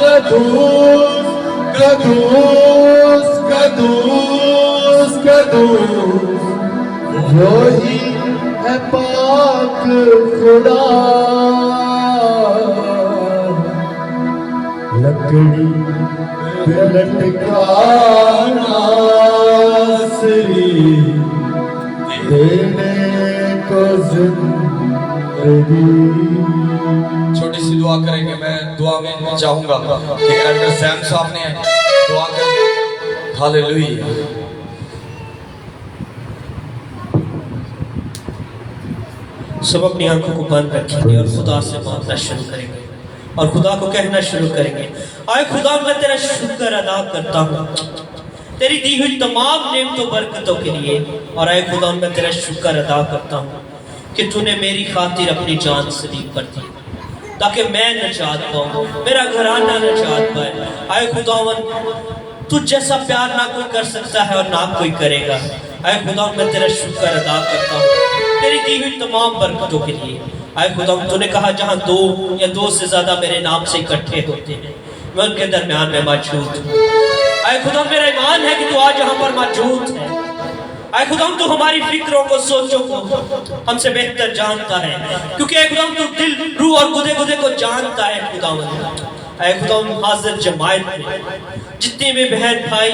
कदूस कदूस कदूस कदूस वही है पाक खुदा। लकड़ी पे लटकाना नासरी देने को जिंदगी। छोटी सी दुआ करेंगे। मैं दुआ में चाहूंगा कि एल्डर सैम साहब ने दुआ करें। हालेलुया। सब अपनी आंखों को बंद रखेंगे और खुदा से मांगना शुरू करेंगे और खुदा को कहना शुरू करेंगे, आए खुदा मैं तेरा शुक्र अदा करता हूँ तेरी दी हुई तमाम नेमतों बरकतों के लिए। और आए खुदा मैं तेरा शुक्र अदा करता हूँ कि तूने मेरी खातिर अपनी जान सलीब कर दी ताकि मैं नजात पाऊँ, मेरा घराना नजात पाए। आए खुदावन तुझ जैसा प्यार ना कोई कर सकता है और ना कोई करेगा। आए खुदा मैं तेरा शुक्र अदा करता हूँ तेरी दी हुई तमाम बरकतों के लिए। आए खुदा तूने कहा जहाँ दो या दो से ज्यादा मेरे नाम से इकट्ठे होते हैं मैं उनके दरमियान में मौजूद हूँ। आए खुदा मेरा ईमान है कि तू आज यहाँ पर मौजूद है। आए खुदा तू हमारी फिक्रों को सोचों को हमसे बेहतर जानता है क्योंकि आए खुदा तू दिल रूह और गुदे गुदे को जानता है। खुदा आए खुदा हाजिर जमायत में जितने भी बहन भाई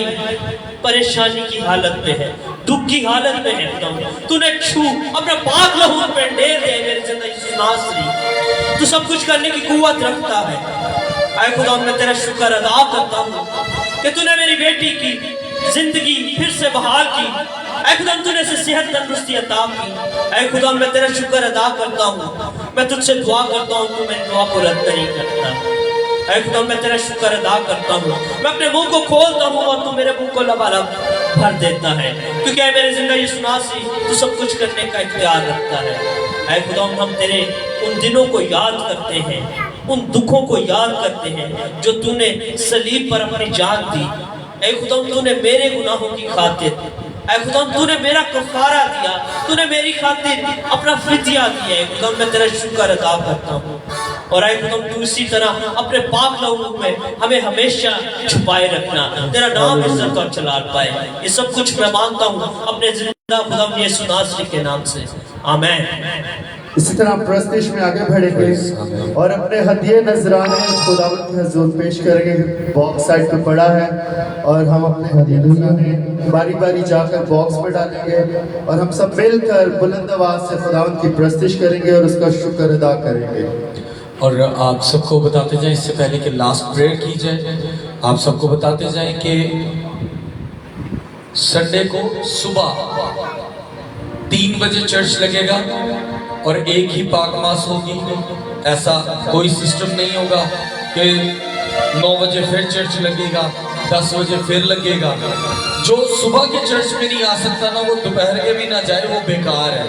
परेशानी की हालत में है, दुख की हालत में है, खुदा तूने छू अपना पाक लहू पे ढेर दे मेरे जिंदगी नासरी। तू सब कुछ करने की कुव्वत रखता है। आए खुदा मैं तेरा शुक्र अदा करता हूँ कि तूने मेरी बेटी की जिंदगी फिर से बहाल की। ऐ खुदा तूने से सेहत तंदुरुस्ती अता की। ऐ खुदा मैं तेरा शुक्र अदा करता हूँ। मैं तुझसे दुआ करता हूँ तू मेरी दुआ को रद्द नहीं करता। ऐ खुदा मैं तेरा शुक्र अदा करता हूँ। मैं अपने मुंह को खोलता हूँ और तू मेरे मुंह को लबालब भर देता है क्योंकि ऐ मेरी जिंदगी सुनासी तू सब कुछ करने का इख्तियार रखता है। ऐ खुदा हम तेरे उन दिनों को याद करते हैं, उन दुखों को याद करते हैं जो तूने सलीब पर अपनी जान दी। ऐ खुदा तूने मेरे गुनाहों की खातिर, ऐ खुदा तूने मेरा कफारा दिया, तूने मेरी खातिर अपना फिदिया दिया। ऐ खुदा मैं तेरा शुक्र अदा करता हूँ। और ऐ खुदा तू इसी तरह अपने पाक लहू में हमें हमेशा छुपाए रखना, तेरा नाम इज्जत और जलाल पाए। ये सब कुछ मैं मांगता हूँ अपने जिंदा खुदा यीशु नासरी के नाम से, आमीन। इसी तरह प्रस्तिश में आगे बढ़ेंगे और अपने हदिये नजराने खुदावंद के हजूर पेश करेंगे। बॉक्स साइड पे पड़ा है और हम अपने हदिये नजराने बारी बारी जाकर बॉक्स में डालेंगे और हम सब मिलकर बुलंद आवाज से खुदावंद की प्रस्तिश करेंगे और उसका शुक्र अदा करेंगे। और आप सबको बताते जाएं, इससे पहले कि लास्ट प्रेयर की जाए, आप सबको बताते जाएं कि संडे को सुबह 3 बजे चर्च लगेगा और एक ही पाक मास होगी। ऐसा कोई सिस्टम नहीं होगा कि 9 बजे फिर चर्च लगेगा, 10 बजे फिर लगेगा। जो सुबह के चर्च में नहीं आ सकता ना, वो दोपहर के भी ना जाए, वो बेकार है।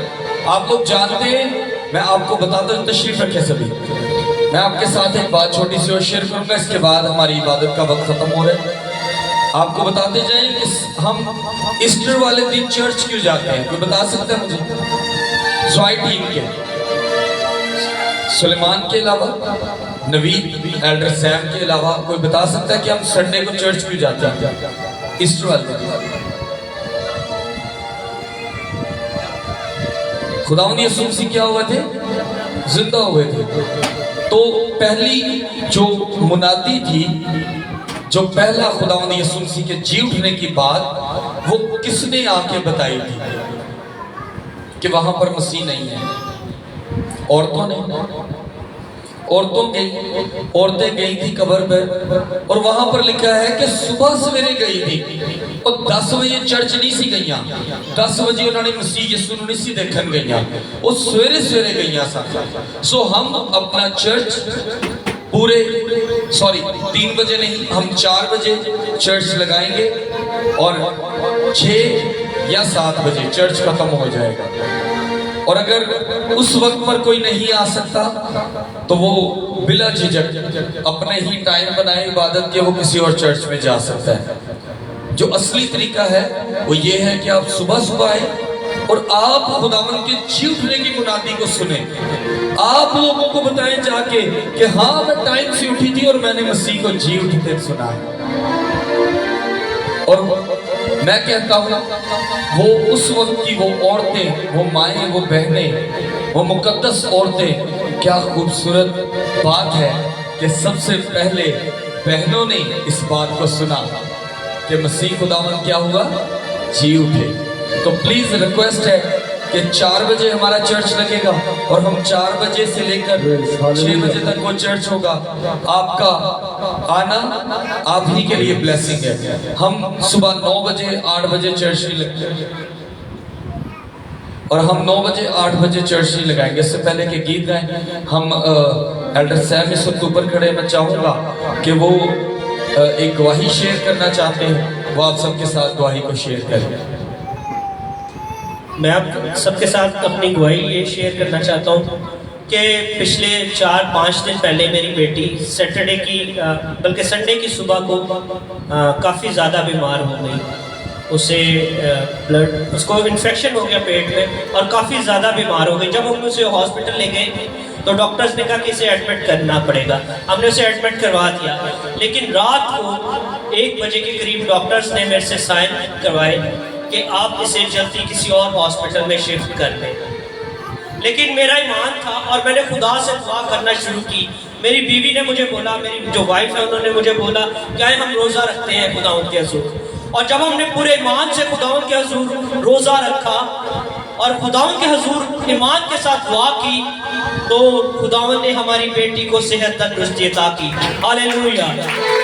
आप लोग जानते हैं, मैं आपको बताता हूँ, तशरीफ रखे सभी। मैं आपके साथ एक बात छोटी सी और शेयर करूंगा, इसके बाद हमारी इबादत का वक्त खत्म हो रहा है। आपको बताते जाएं कि हम ईस्टर वाले दिन चर्च क्यों जाते हैं, कोई बता सकता है मुझे? स्वाई टीम के सुलेमान के अलावा, नवीद एल्डर सैम के अलावा कोई बता सकता है कि हम संडे को चर्च क्यों जाते हैं ईस्टर वाले दिन? खुदावंद यीशु मसीह क्या हुए थे? जिंदा हुए थे। तो पहली जो मुनादी थी, जो पहला खुदावंद यीशु मसीह के जी उठने की बात, वो किसने आके बताई थी कि वहां पर मसीह नहीं है? औरतों ने। औरतें गई थी कब्र पर और वहां पर लिखा है कि सुबह सवेरे गई थी और 10 बजे चर्च नहीं सी गई। 10 बजे उन्होंने मसीह यीशु नहीं सी देखन गई, वो सवेरे सवेरे गई सा। सो हम अपना चर्च पूरे 3 बजे नहीं, हम 4 बजे चर्च लगाएंगे और 6 या 7 बजे चर्च खत्म हो जाएगा। और अगर उस वक्त पर कोई नहीं आ सकता तो वो बिला झिझक अपने ही टाइम बनाए इबादत के, वो किसी और चर्च में जा सकता है। जो असली तरीका है वो ये है कि आप सुबह सुबह आए और आप खुदावंद के जी उठने की मुनादी को सुने। आप लोगों को बताएं जाके कि हाँ, मैं टाइम से उठी थी और मैंने मसीह को जी उठते सुना है। और मैं कहता हूँ, वो उस वक्त की वो औरतें, वो माएँ, वो बहनें, वो मुकद्दस औरतें, क्या खूबसूरत बात है कि सबसे पहले बहनों ने इस बात को सुना कि मसीह खुदावंद क्या हुआ? जी उठे। तो प्लीज रिक्वेस्ट है कि 4 बजे हमारा चर्च लगेगा और हम 4 बजे से लेकर 6 बजे तक वो चर्च होगा। आपका आना आप ही के लिए ब्लेसिंग है। हम सुबह 9 बजे 8 बजे चर्च नहीं लगते और हम 9 बजे 8 बजे चर्च नहीं लगाएंगे। इससे पहले के गीत गाएं, हम एल्डर सैम इस वक्त ऊपर खड़े, मैं चाहूंगा कि वो एक गवाही शेयर करना चाहते हैं, वो आप सबके साथ गवाही को शेयर करें। मैं आप सबके साथ अपनी गवाही ये शेयर करना चाहता हूँ कि पिछले 4-5 दिन पहले मेरी बेटी सैटरडे की बल्कि संडे की सुबह को काफ़ी ज़्यादा बीमार हो गई। उसे उसको इन्फेक्शन हो गया पेट में और काफ़ी ज़्यादा बीमार हो गई। जब हम उसे हॉस्पिटल ले गए तो डॉक्टर्स ने कहा कि इसे एडमिट करना पड़ेगा। हमने उसे एडमिट करवा दिया, लेकिन रात को 1 बजे के करीब डॉक्टर्स ने मेरे से साइन करवाए कि आप इसे जल्दी किसी और हॉस्पिटल में शिफ्ट कर दें। लेकिन मेरा ईमान था और मैंने खुदा से दुआ करना शुरू की। मेरी बीवी ने मुझे बोला, मेरी जो वाइफ है उन्होंने मुझे बोला क्या हम रोज़ा रखते हैं खुदावंद के हुजूर। और जब हमने पूरे ईमान से खुदावंद के हुजूर रोज़ा रखा और खुदावंद के हुजूर ईमान के साथ दुआ की, तो खुदावंद ने हमारी बेटी को सेहत तंदुरुस्ती अता की। हालेलुया।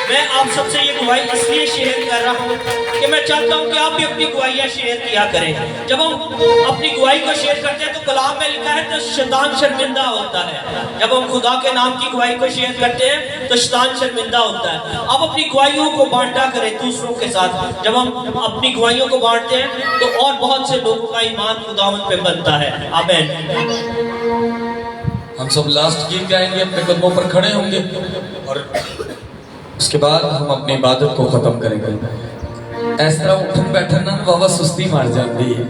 मैं आप सबसे ये गवाही इसलिए शेयर कर रहा हूँ कि मैं चाहता हूँ कि आप भी अपनी गवाहियाँ शेयर किया करें। जब हम अपनी गवाही को शेयर करते हैं तो कलाम में लिखा है तो शैतान शर्मिंदा होता है। जब हम खुदा के नाम की गवाही को शेयर करते हैं तो शैतान शर्मिंदा होता है। अब अपनी गवाहियों को बांटा करें दूसरों के साथ। जब हम अपनी गवाहियों को बांटते हैं तो और बहुत से लोगों का ईमान खुदावंद पे बनता है। आमीन। हम सब लास्ट गीत गाएंगे, अपने कदमों पर खड़े होंगे और उसके बाद हम अपनी इबादत को खत्म करेंगे। इस तरह उठन बैठन ना बाबा सुस्ती मार जाती है।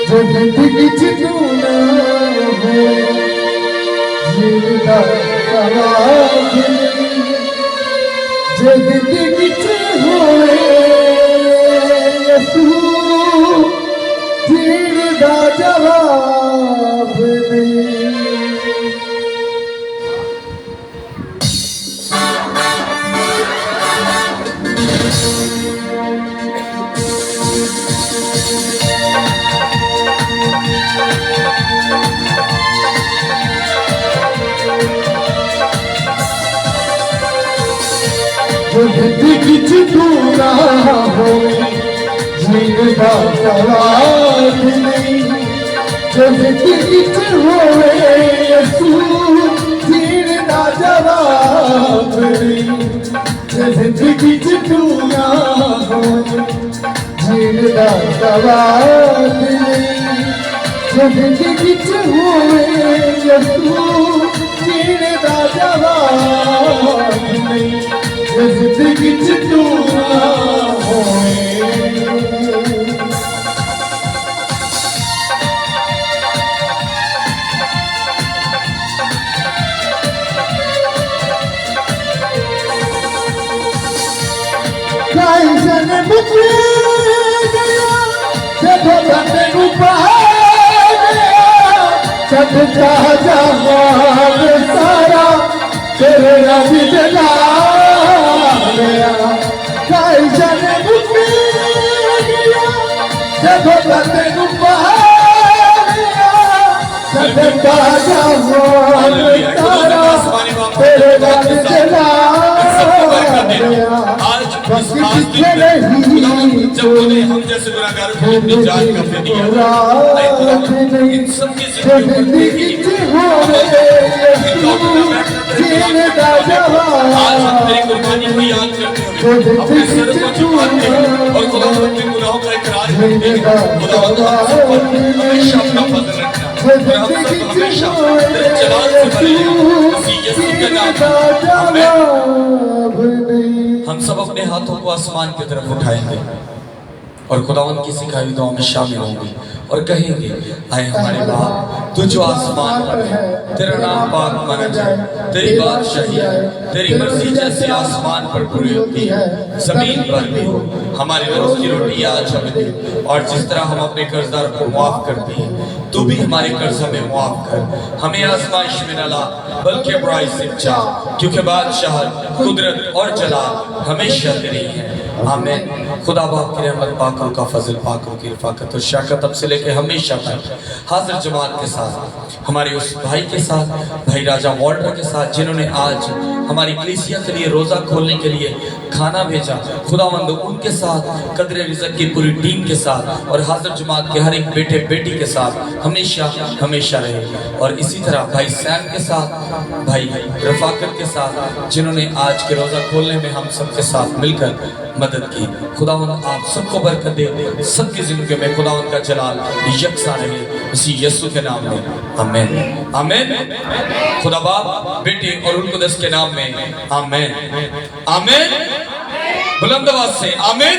जिंदगी जिंदा सवाल जिंदगी होए यसू जिंदा जवाब नहीं। जिंदगी चूना हो जिंदा सवाल नहीं। जिंदगी होए यसू जिंदा जवाब नहीं। जिंदगी चूना हो जिंदा सवाल नहीं। जिंदगी होए यसू जिंदा जवाब नहीं। जिंदगी चूना होए कैसन मुझे गया जब तक गया सबका जवाब सारा तेरे रब जला गया। कैसन मुझे गया जब तक गया सबका जवाब सारा तेरे रब जला गया। आज जब तूने हम जैसे गुनाहगारों को अपनी जान का फिदिया इन सब की जिंदगी आज हम तेरी कुर्बानी को याद करते हुए अपने सर को झुकाते हैं और खुदा अपने गुनाहों का इकरार करते हैं। खुदा हमेशा अपना फजल रखना और हम सब हमेशा तेरे जलाल से भरे इसी यीशु के नाम में हम सब अपने हाथों को आसमान की तरफ उठाएंगे और खुदावंद की सिखाई दुआ में शामिल होंगे और कहेंगे, आए हमारे बाप तू जो आसमान पर है, तेरा नाम पाक माना जाए, तेरी बादशाही है, तेरी मर्जी जैसे आसमान पर पूरी होती है जमीन पर भी हो। हमारे रोज की रोटी आज हमें दे और जिस तरह हम अपने कर्जदार को माफ करते हैं तू भी हमारे कर्ज हमें माफ कर। हमें आजमाइश में न ला बल्कि बुराई से बचा, क्योंकि बादशाह कुदरत और जलाल हमेशा तेरी है। आमीन। खुदा बाप की रहमत पाकों का फजल पाकों की रफाकत और शाकत अब से लेकर हमेशा तक हाजिर जमात के साथ हमारे उस भाई के साथ भाई राजा वॉल्टर के साथ जिन्होंने आज हमारी कलीसिया के लिए रोजा खोलने के लिए खाना भेजा, खुदावंद उनके साथ कदर रिज़्क़ की पूरी टीम के साथ और हाजिर जमात के हर एक बेटे बेटी के साथ हमेशा हमेशा रहे। और इसी तरह भाई सैम के साथ भाई रफाकत के साथ जिन्होंने आज के रोजा खोलने में हम सबके साथ मिलकर मदद की। खुदावंद आप सबको बरकत दे, सबकी जिंदगी में खुदावंद का जलाल यकसा रहे इसी यीशु के नाम में। आमीन आमीन। खुदा बाप बेटे और उनकुदस के नाम में आमीन आमीन। बुलंद आवाज से आमीन।